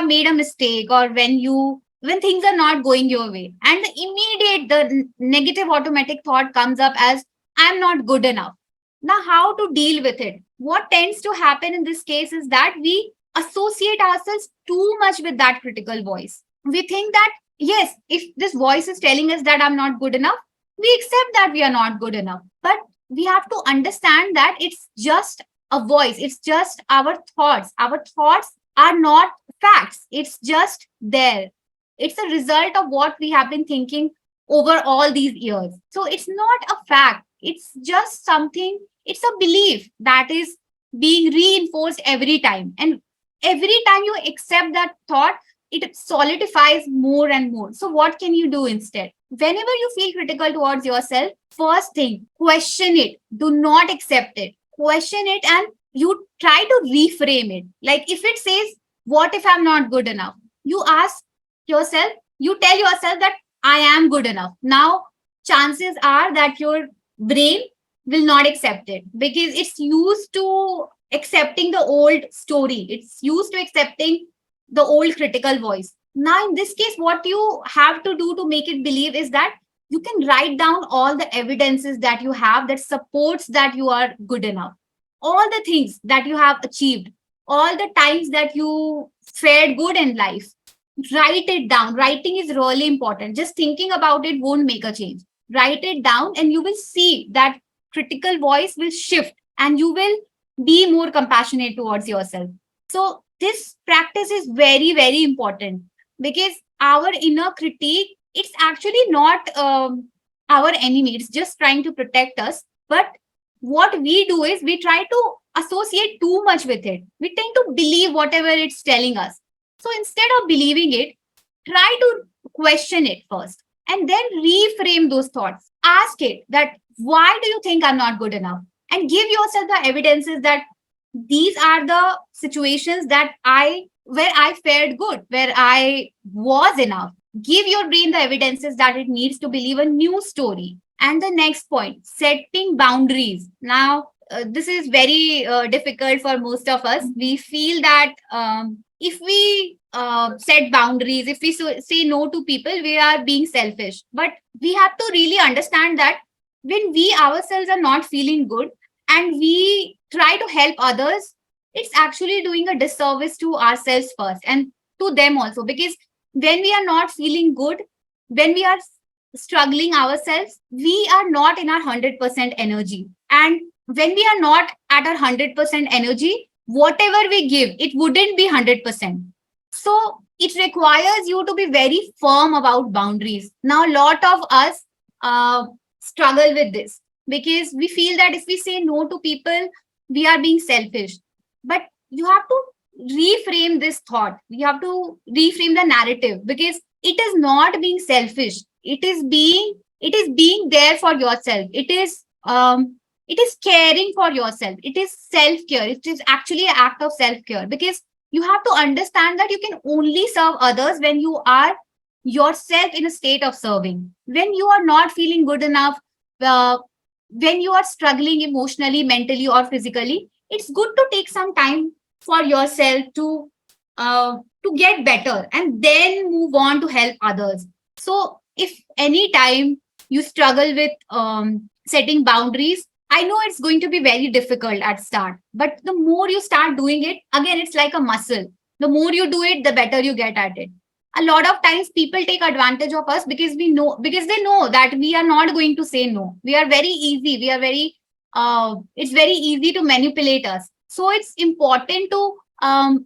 made a mistake, or when things are not going your way, and the negative automatic thought comes up as I'm not good enough. Now, how to deal with it? What tends to happen in this case is that we associate ourselves too much with that critical voice. We think that, yes, if this voice is telling us that I'm not good enough, we accept that we are not good enough. But we have to understand that it's just a voice, it's just our thoughts. Our thoughts are not facts, it's just there. It's a result of what we have been thinking over all these years. So it's not a fact, it's just something, it's a belief that is being reinforced every time. And every time you accept that thought, it solidifies more and more. So, what can you do instead? Whenever you feel critical towards yourself, first thing, question it. Do not accept it. Question it, and you try to reframe it. Like if it says, what if I'm not good enough? You ask yourself, you tell yourself that I am good enough. Now, chances are that your brain will not accept it because it's used to accepting the old story. It's used to accepting the old critical voice. Now, in this case, what you have to do to make it believe is that you can write down all the evidences that you have that supports that you are good enough, all the things that you have achieved, all the times that you fared good in life. Write it down. Writing is really important. Just thinking about it won't make a change. Write it down, and you will see that critical voice will shift, and you will be more compassionate towards yourself. So this practice is very, very important because our inner critique, it's actually not our enemy. It's just trying to protect us. But what we do is we try to associate too much with it. We tend to believe whatever it's telling us. So instead of believing it, try to question it first and then reframe those thoughts. Ask it that, why do you think I'm not good enough? And give yourself the evidences that these are the situations where I fared good, where I was enough. Give your brain the evidences that it needs to believe a new story. And the next point, setting boundaries. Now, this is very difficult for most of us. We feel that if we set boundaries, if we say no to people, we are being selfish. But we have to really understand that when we ourselves are not feeling good and we try to help others, it's actually doing a disservice to ourselves first and to them also. Because when we are not feeling good, when we are struggling ourselves, we are not in our 100% energy. And when we are not at our 100% energy, whatever we give, it wouldn't be 100%. So it requires you to be very firm about boundaries. Now, a lot of us struggle with this because we feel that if we say no to people, we are being selfish. But you have to reframe this thought. You have to reframe the narrative because it is not being selfish. It is being there for yourself. It is caring for yourself. It is self-care. It is actually an act of self-care because you have to understand that you can only serve others when you are yourself in a state of serving. When you are not feeling good enough, uh, when you are struggling emotionally, mentally, or physically, it's good to take some time for yourself to get better and then move on to help others. So if any time you struggle with setting boundaries, I know it's going to be very difficult at start, but the more you start doing it, again, it's like a muscle. The more you do it, the better you get at it. A lot of times people take advantage of us because they know that we are not going to say no. We are very easy. We are very it's very easy to manipulate us. So it's important to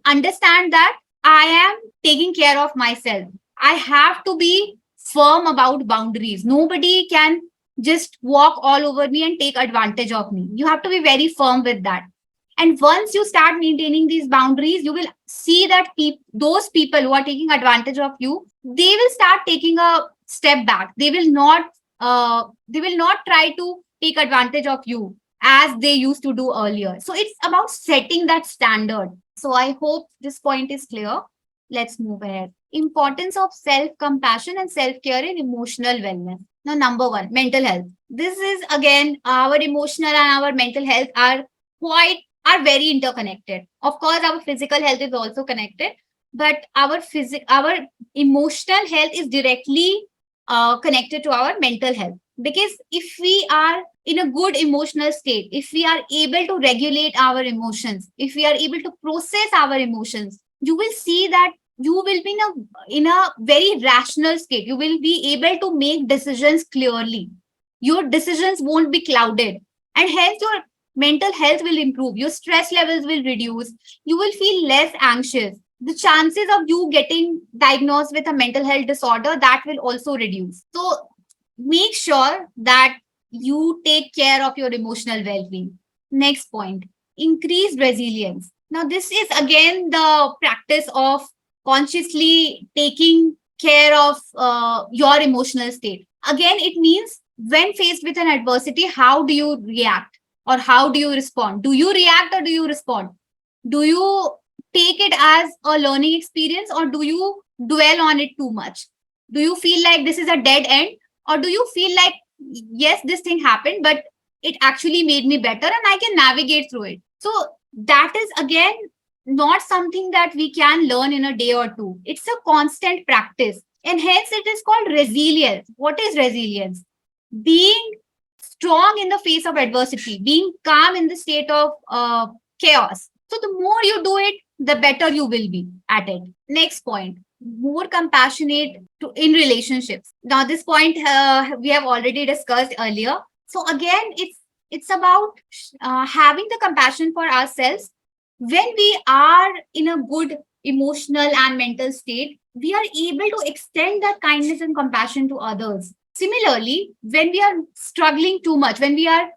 understand that I am taking care of myself. I have to be firm about boundaries. Nobody can just walk all over me and take advantage of me. You have to be very firm with that. And once you start maintaining these boundaries, you will see that those people who are taking advantage of you, they will start taking a step back. They will not try to take advantage of you as they used to do earlier. So it's about setting that standard. So I hope this point is clear. Let's move ahead. Importance of self compassion and self care in emotional wellness. Now, number one, mental health. This is again, our emotional and our mental health quite are very interconnected. Of course, our physical health is also connected, but our emotional health is directly connected to our mental health. Because if we are in a good emotional state, if we are able to regulate our emotions, if we are able to process our emotions, you will see that you will be in a very rational state. You will be able to make decisions clearly. Your decisions won't be clouded, and hence your mental health will improve. Your stress levels will reduce. You will feel less anxious. The chances of you getting diagnosed with a mental health disorder, that will also reduce. So make sure that you take care of your emotional well-being. Next point, increased resilience. Now this is again the practice of consciously taking care of your emotional state. Again, it means when faced with an adversity, how do you react or how do you respond? Do you react or do you respond? Do you take it as a learning experience or do you dwell on it too much? Do you feel like this is a dead end, or do you feel like, yes, this thing happened, but it actually made me better and I can navigate through it? So that is again not something that we can learn in a day or two. It's a constant practice, and hence it is called resilience. What is resilience? Being strong in the face of adversity, being calm in the state of chaos. So the more you do it, the better you will be at it. Next point, more compassionate in relationships. Now this point we have already discussed earlier. So again, it's about having the compassion for ourselves. When we are in a good emotional and mental state, we are able to extend that kindness and compassion to others. Similarly, when we are struggling too much, when we are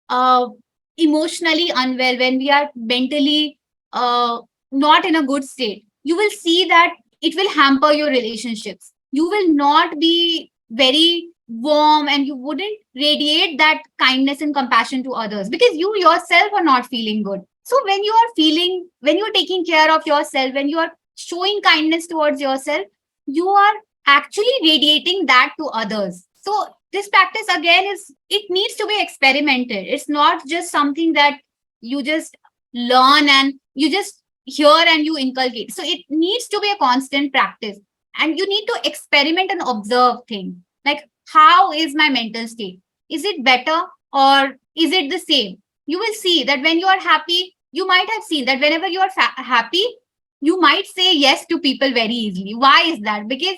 uh, emotionally unwell, when we are mentally not in a good state, you will see that it will hamper your relationships. You will not be very warm and you wouldn't radiate that kindness and compassion to others because you yourself are not feeling good. So when you're taking care of yourself, when you are showing kindness towards yourself, you are actually radiating that to others. So this practice again is, it needs to be experimented. It's not just something that you just learn and you just hear and you inculcate. So it needs to be a constant practice, and you need to experiment and observe things like, how is my mental state? Is it better or is it the same? You will see that when you are happy, you might have seen that whenever you are happy, you might say yes to people very easily. Why is that? Because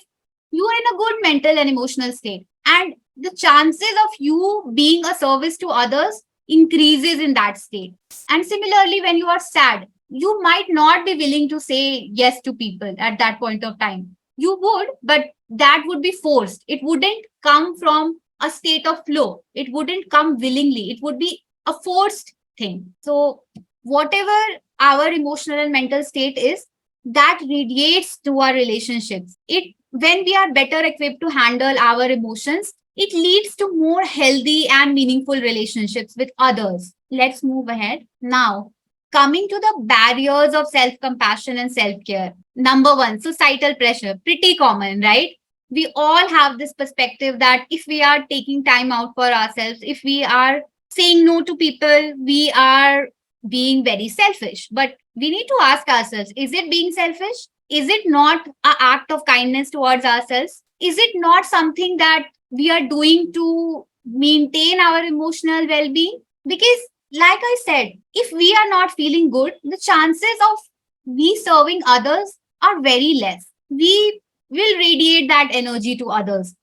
you are in a good mental and emotional state, and the chances of you being a service to others increases in that state. And similarly, when you are sad, you might not be willing to say yes to people at that point of time. You would, but that would be forced. It wouldn't come from a state of flow. It wouldn't come willingly. It would be a forced thing. So whatever our emotional and mental state is, that radiates to our relationships. It When we are better equipped to handle our emotions, it leads to more healthy and meaningful relationships with others. Let's move ahead. Now, coming to the barriers of self compassion and self care. Number one, societal pressure. Pretty common, right? We all have this perspective that if we are taking time out for ourselves, if we are saying no to people, we are being very selfish. But we need to ask ourselves, is it being selfish? Is it not an act of kindness towards ourselves? Is it not something that we are doing to maintain our emotional well being? Because, like I said, if we are not feeling good, the chances of we serving others are very less. We will radiate that energy to others.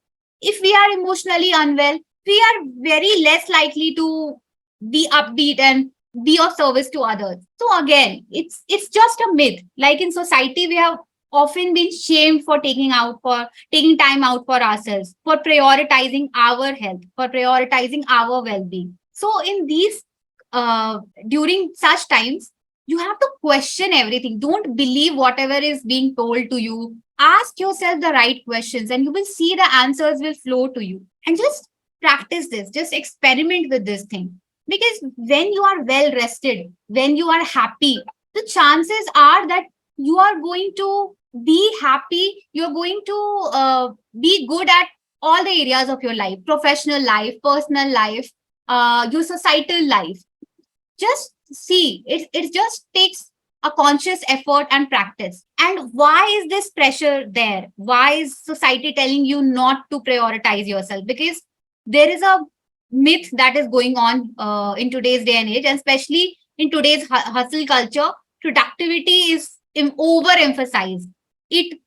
If we are emotionally unwell, we are very less likely to be upbeat and be of service to others. So again, it's just a myth. Like in society, we have often been shamed for taking time out for ourselves, for prioritizing our health, for prioritizing our well-being. So in these during such times, You have to question everything. Don't believe whatever is being told to you. Ask yourself the right questions and you will see the answers will flow to you. And just practice this, just experiment with this thing. Because when you are well rested, when you are happy, the chances are that you are going to be happy, you're going to be good at all the areas of your life, professional life, personal life, your societal life. Just see, it just takes a conscious effort and practice. And why is this pressure there? Why is society telling you not to prioritize yourself? Because there is a myth that is going on in today's day and age, and especially in today's hustle culture. Productivity is overemphasized. It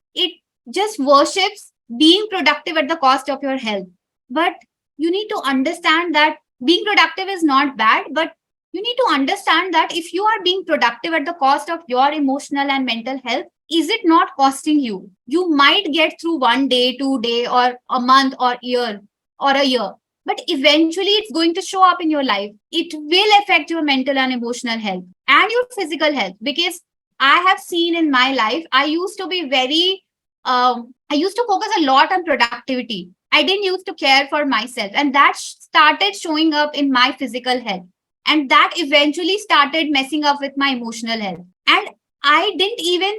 just worships being productive at the cost of your health. But you need to understand that being productive is not bad, but you need to understand that if you are being productive at the cost of your emotional and mental health, is it not costing you? You might get through one day, 2 day, or a month, or year, or a year. But eventually, it's going to show up in your life. It will affect your mental and emotional health and your physical health. Because I have seen in my life, I used to be very, I used to focus a lot on productivity. I didn't used to care for myself. And that started showing up in my physical health, and that eventually started messing up with my emotional health. And I didn't even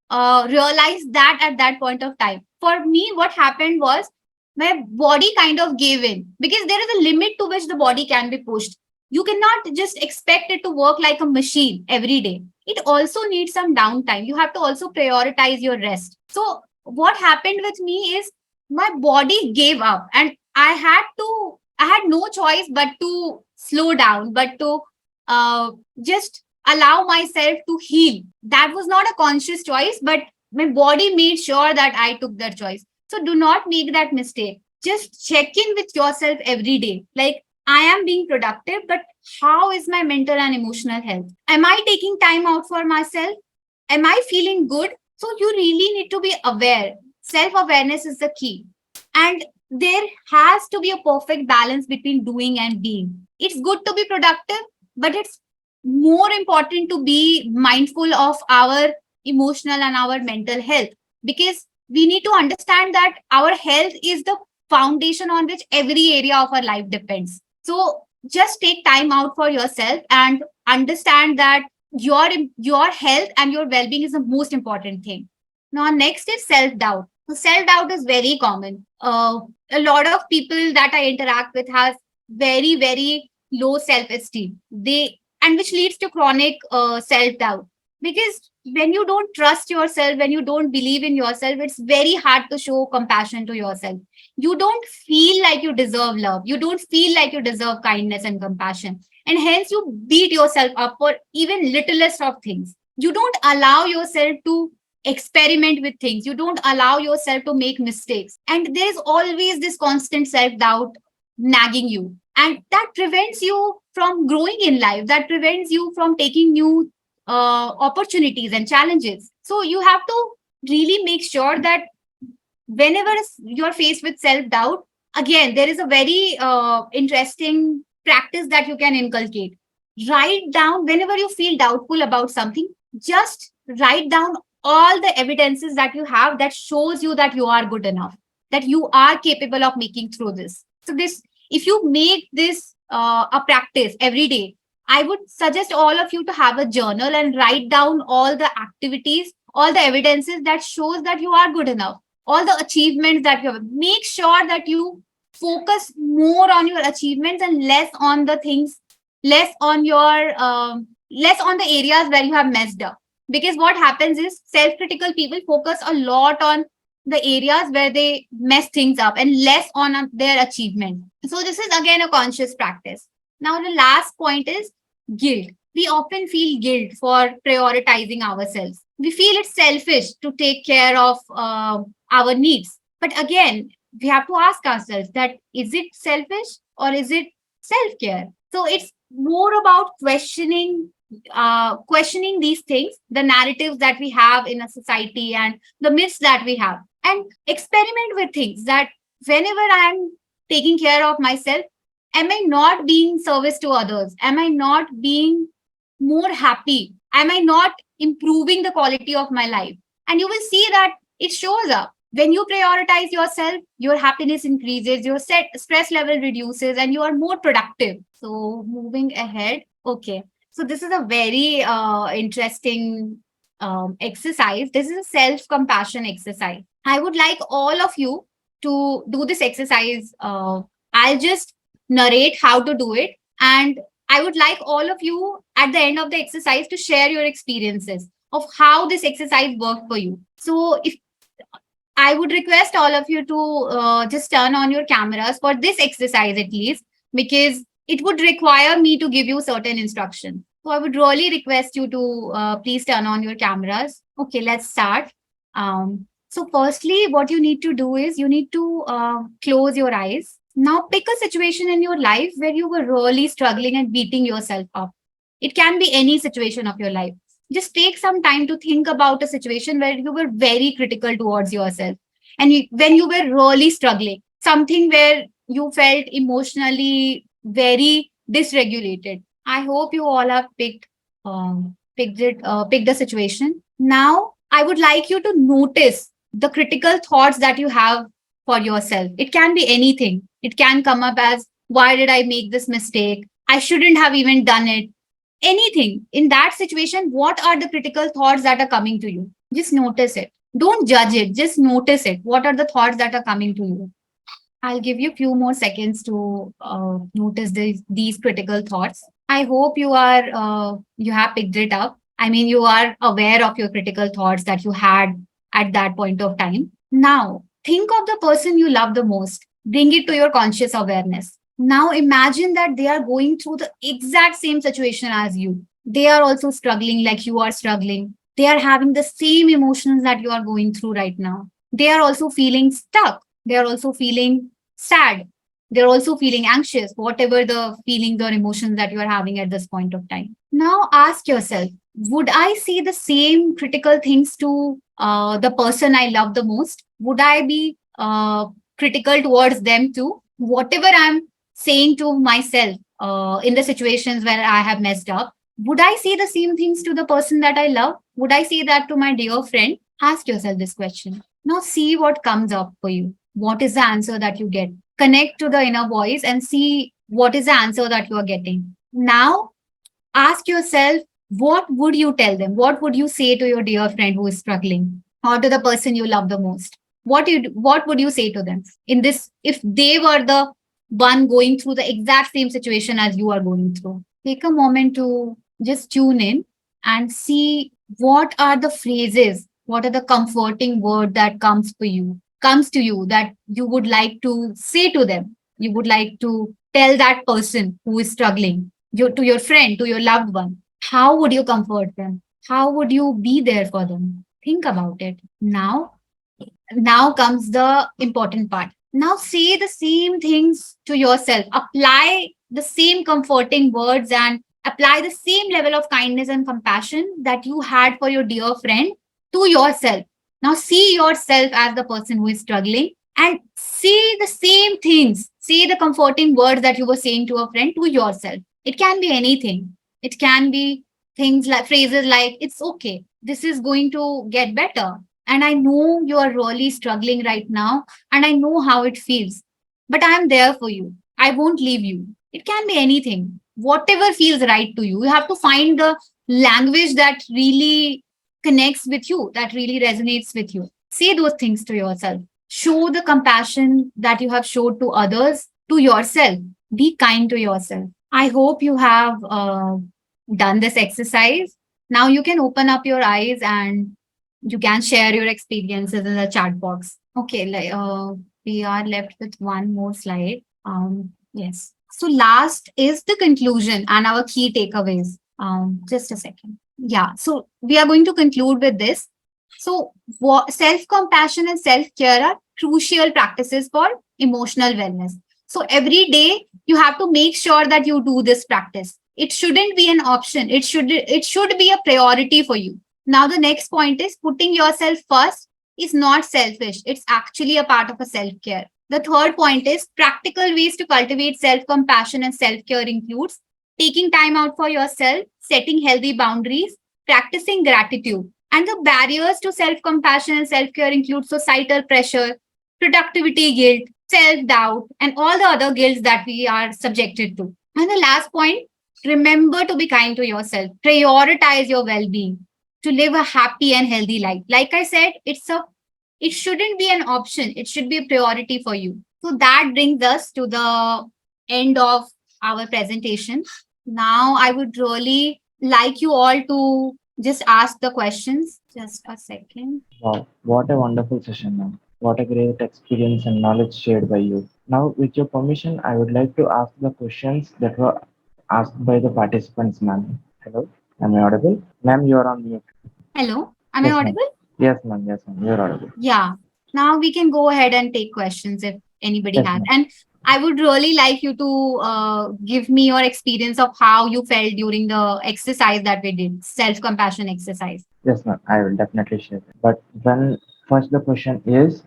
realize that at that point of time. For me, what happened was my body kind of gave in, because there is a limit to which the body can be pushed. You cannot just expect it to work like a machine every day. It also needs some downtime. You have to also prioritize your rest. So what happened with me is my body gave up, and I had no choice but to slow down, but to just allow myself to heal. That was not a conscious choice, but my body made sure that I took that choice. So do not make that mistake. Just check in with yourself every day. Like, I am being productive, but how is my mental and emotional health? Am I taking time out for myself? Am I feeling good? So you really need to be aware. Self awareness is the key. And there has to be a perfect balance between doing and being. It's good to be productive, but it's more important to be mindful of our emotional and our mental health, because we need to understand that our health is the foundation on which every area of our life depends. So just take time out for yourself and understand that your health and your well-being is the most important thing. Now next is self-doubt. So self-doubt is very common. A lot of people that I interact with has very low self-esteem. They, and which leads to chronic self-doubt. Because when you don't trust yourself, when you don't believe in yourself, it's very hard to show compassion to yourself. You don't feel like you deserve love. You don't feel like you deserve kindness and compassion. And hence you beat yourself up for even littlest of things. You don't allow yourself to experiment with things. You don't allow yourself to make mistakes. And there is always this constant self doubt nagging you. And that prevents you from growing in life, that prevents you from taking new opportunities and challenges. So you have to really make sure that whenever you're faced with self doubt, again, there is a very interesting practice that you can inculcate. Write down whenever you feel doubtful about something, just write down all the evidences that you have that shows you that you are good enough, that you are capable of making through this. So this, if you make this a practice every day, I would suggest all of you to have a journal and write down all the activities, all the evidences that shows that you are good enough, all the achievements that you have. Make sure that you focus more on your achievements and less on the things, less on your less on the areas where you have messed up. Because what happens is self-critical people focus a lot on the areas where they mess things up and less on their achievement. So this is again a conscious practice. Now the last point is guilt. We often feel guilt for prioritizing ourselves. We feel it's selfish to take care of our needs. But again, we have to ask ourselves that, is it selfish or is it self-care? So it's more about questioning these things, the narratives that we have in a society and the myths that we have, and experiment with things that whenever I'm taking care of myself, am I not being service to others? Am I not being more happy? Am I not improving the quality of my life? And you will see that it shows up. When you prioritize yourself, your happiness increases, your stress level reduces, and you are more productive. So, moving ahead. Okay. So, this is a very interesting exercise. This is a self compassion exercise. I would like all of you to do this exercise. I'll just narrate how to do it. And I would like all of you at the end of the exercise to share your experiences of how this exercise worked for you. So, if I would request all of you to just turn on your cameras for this exercise at least, because it would require me to give you certain instructions. So I would really request you to please turn on your cameras. Okay, let's start. So, firstly, what you need to do is you need to close your eyes. Now, pick a situation in your life where you were really struggling and beating yourself up. It can be any situation of your life. Just take some time to think about a situation where you were very critical towards yourself, and when you were really struggling, something where you felt emotionally very dysregulated. I hope you all have picked a situation. Now I would like you to notice the critical thoughts that you have for yourself. It can be anything. It can come up as, why did I make this mistake? I shouldn't have even done it. Anything in that situation, what are the critical thoughts that are coming to you? Just notice it. Don't judge it, just notice it. What are the thoughts that are coming to you? I'll give you a few more seconds to notice these critical thoughts. I hope you have picked it up. I mean, you are aware of your critical thoughts that you had at that point of time. Now, think of the person you love the most. Bring it to your conscious awareness. Now, imagine that they are going through the exact same situation as you. They are also struggling like you are struggling. They are having the same emotions that you are going through right now. They are also feeling stuck. They are also feeling sad. They're also feeling anxious, whatever the feelings or emotions that you are having at this point of time. Now ask yourself, would I see the same critical things to the person I love the most? Would I be critical towards them too? Whatever I'm saying to myself in the situations where I have messed up, would I say the same things to the person that I love? Would I say that to my dear friend? Ask yourself this question. Now see what comes up for you. What is the answer that you get? Connect to the inner voice and see what is the answer that you are getting. Now ask yourself, what would you tell them? What would you say to your dear friend who is struggling, or to the person you love the most? What would you say to them in this, if they were the one going through the exact same situation as you are going through? Take a moment to just tune in and see what are the phrases, what are the comforting word that comes to you, that you would like to say to them, you would like to tell that person who is struggling, to your friend, to your loved one. How would you comfort them? How would you be there for them? Think about it. Now comes the important part. Now say the same things to yourself. Apply the same comforting words and apply the same level of kindness and compassion that you had for your dear friend to yourself. Now see yourself as the person who is struggling and say the same things. Say the comforting words that you were saying to a friend to yourself. It can be anything. It can be things like phrases like, it's okay. This is going to get better, and I know you are really struggling right now, and I know how it feels. But I am there for you. I won't leave you. It can be anything. Whatever feels right to you. You have to find the language that really connects with you, that really resonates with you. Say those things to yourself. Show the compassion that you have showed to others, to yourself. Be kind to yourself. I hope you have done this exercise. Now you can open up your eyes and you can share your experiences in the chat box. Okay, we are left with one more slide. Yes. So last is the conclusion and our key takeaways. Just a second. Yeah. So we are going to conclude with this. So self-compassion and self-care are crucial practices for emotional wellness. So every day you have to make sure that you do this practice. It shouldn't be an option. It should be a priority for you. Now, the next point is putting yourself first is not selfish. It's actually a part of a self care. The third point is practical ways to cultivate self compassion and self care includes taking time out for yourself, setting healthy boundaries, practicing gratitude. And the barriers to self compassion and self care include societal pressure, productivity guilt, self doubt, and all the other guilts that we are subjected to. And the last point, remember to be kind to yourself, prioritize your well being to live a happy and healthy life. Like I said, it shouldn't be an option, it should be a priority for you. So that brings us to the end of our presentation. Now, I would really like you all to just ask the questions. Just a second. Wow, what a wonderful session, ma'am. What a great experience and knowledge shared by you. Now, with your permission, I would like to ask the questions that were asked by the participants, ma'am. Hello, am I audible? Ma'am, you are on mute. Hello, am I Yes, ma'am. audible? Yes, ma'am. Yes, ma'am. You are audible. Yeah. Now we can go ahead and take questions if anybody Yes, has. ma'am. And I would really like you to give me your experience of how you felt during the exercise that we did, self compassion exercise. Yes, ma'am. I will definitely share that. But when first the question is,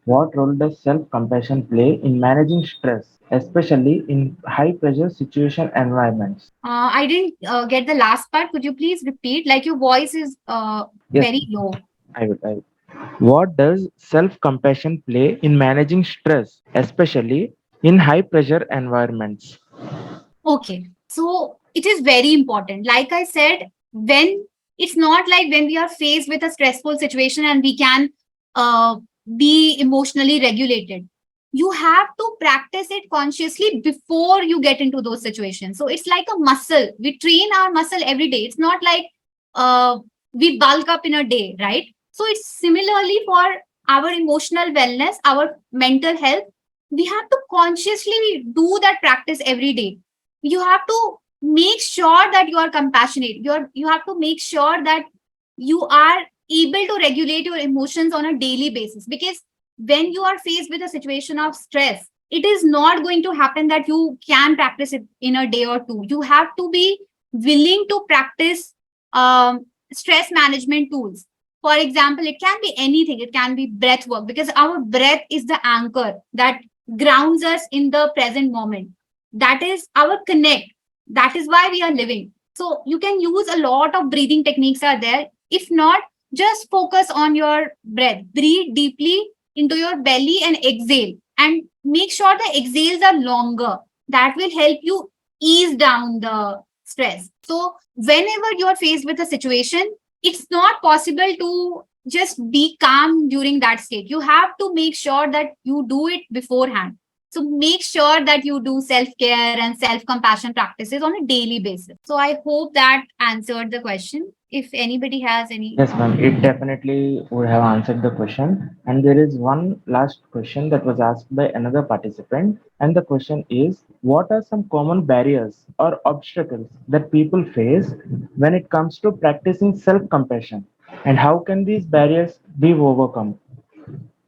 what role does self-compassion play in managing stress, especially in high-pressure situation environments? I didn't get the last part. Could you please repeat? Like your voice is Yes, very low. I will. I will. What does self-compassion play in managing stress, especially in high-pressure environments? Okay. So it is very important. Like I said, when it's not like when we are faced with a stressful situation and we can uh, be emotionally regulated. You have to practice it consciously before you get into those situations. So it's like a muscle. We train our muscle every day. It's not like uh, we bulk up in a day, right? So it's similarly for our emotional wellness, our mental health. We have to consciously do that practice every day. You have to make sure that you are compassionate. You have to make sure that you are able to regulate your emotions on a daily basis, because when you are faced with a situation of stress, it is not going to happen that you can practice it in a day or two. You have to be willing to practice stress management tools. For example, it can be anything. It can be breath work, because our breath is the anchor that grounds us in the present moment. That is our connect. That is why we are living. So you can use a lot of breathing techniques are there. If not, just focus on your breath. Breathe deeply into your belly and exhale, and make sure the exhales are longer. That will help you ease down the stress. So whenever you are faced with a situation, it's not possible to just be calm during that state. You have to make sure that you do it beforehand. So make sure that you do self care and self compassion practices on a daily basis. So I hope that answered the question. If anybody has any. Yes, ma'am. It definitely would have answered the question. And there is one last question that was asked by another participant. And the question is, what are some common barriers or obstacles that people face when it comes to practicing self-compassion? And how can these barriers be overcome?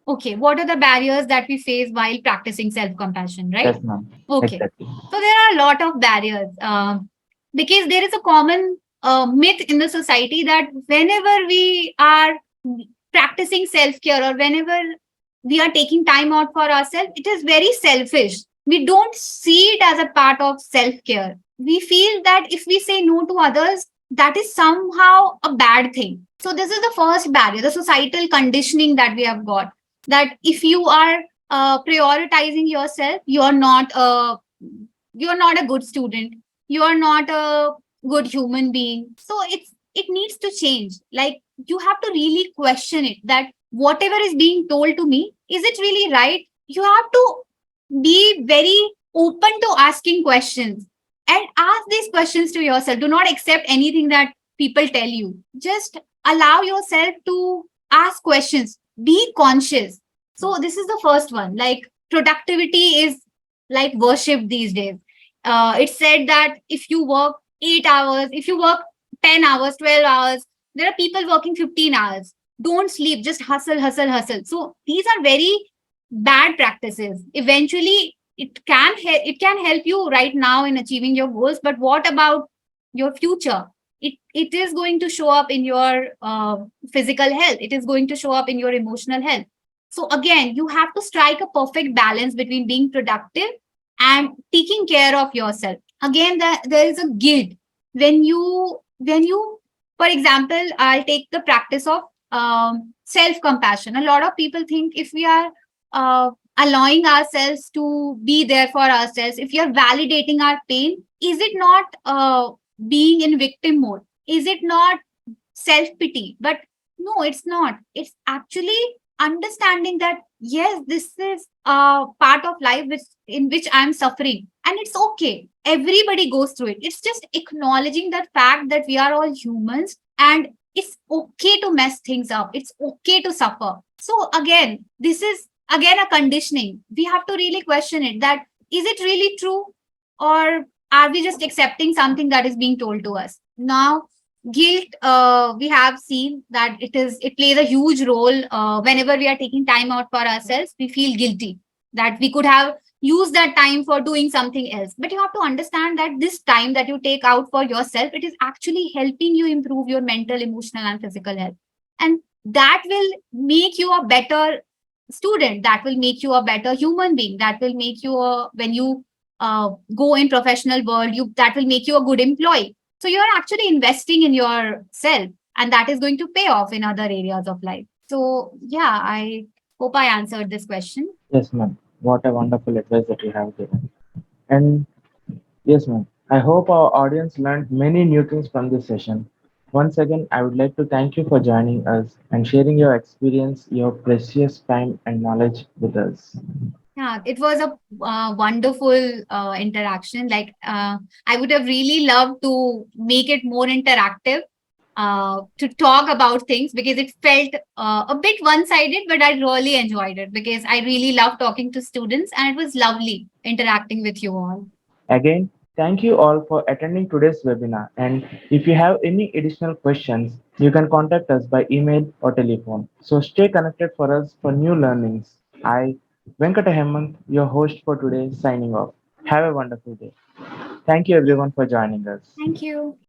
Okay, what are the barriers that we face while practicing self compassion, right? Yes, ma'am. Okay, Exactly. so there are a lot of barriers because there is a common myth in the society that whenever we are practicing self care or whenever we are taking time out for ourselves, it is very selfish. We don't see it as a part of self care. We feel that if we say no to others, that is somehow a bad thing. So, this is the first barrier, the societal conditioning that we have got, that if you are prioritizing yourself, you're not a good student, you are not a good human being. So it needs to change. Like, you have to really question it, that whatever is being told to me, is it really right? You have to be very open to asking questions, and ask these questions to yourself. Do not accept anything that people tell you. Just allow yourself to ask questions, be conscious. So this is the first one. Like, productivity is like worship these days. It's said that if you work 8 hours, if you work 10 hours, 12 hours, there are people working 15 hours. Don't sleep, just hustle, hustle, hustle. So these are very bad practices. Eventually, it can help you right now in achieving your goals, but what about your future? It is going to show up in your physical health. It is going to show up in your emotional health. So again, you have to strike a perfect balance between being productive and taking care of yourself. Again, there is a guilt when you For example, I'll take the practice of self compassion. A lot of people think if we are allowing ourselves to be there for ourselves, if you're validating our pain, is it not being in victim mode? Is it not self pity? But no, it's not. It's actually understanding that yes, this is a part of life in which I'm suffering, and it's okay. Everybody goes through it. It's just acknowledging that fact that we are all humans, and it's okay to mess things up. It's okay to suffer. So again, this is again a conditioning. We have to really question it, that is it really true, or are we just accepting something that is being told to us now? Guilt, we have seen that it plays a huge role. Whenever we are taking time out for ourselves, we feel guilty that we could have used that time for doing something else. But you have to understand that this time that you take out for yourself, it is actually helping you improve your mental, emotional, and physical health, and that will make you a better student, that will make you a better human being, that will make you a, when you go in professional world, you, that will make you a good employee. So you're actually investing in yourself, and that is going to pay off in other areas of life. So yeah, I hope I answered this question. Yes, ma'am. What a wonderful advice that you have given. And yes, ma'am. I hope our audience learned many new things from this session. Once again, I would like to thank you for joining us and sharing your experience, your precious time and knowledge with us. Yeah, it was a wonderful interaction. Like, I would have really loved to make it more interactive, to talk about things, because it felt a bit one sided, but I really enjoyed it because I really love talking to students, and it was lovely interacting with you all. Again, thank you all for attending today's webinar. And if you have any additional questions, you can contact us by email or telephone. So stay connected for us for new learnings. I, Venkata Hemant, your host for today, signing off. Have a wonderful day. Thank you everyone for joining us. Thank you.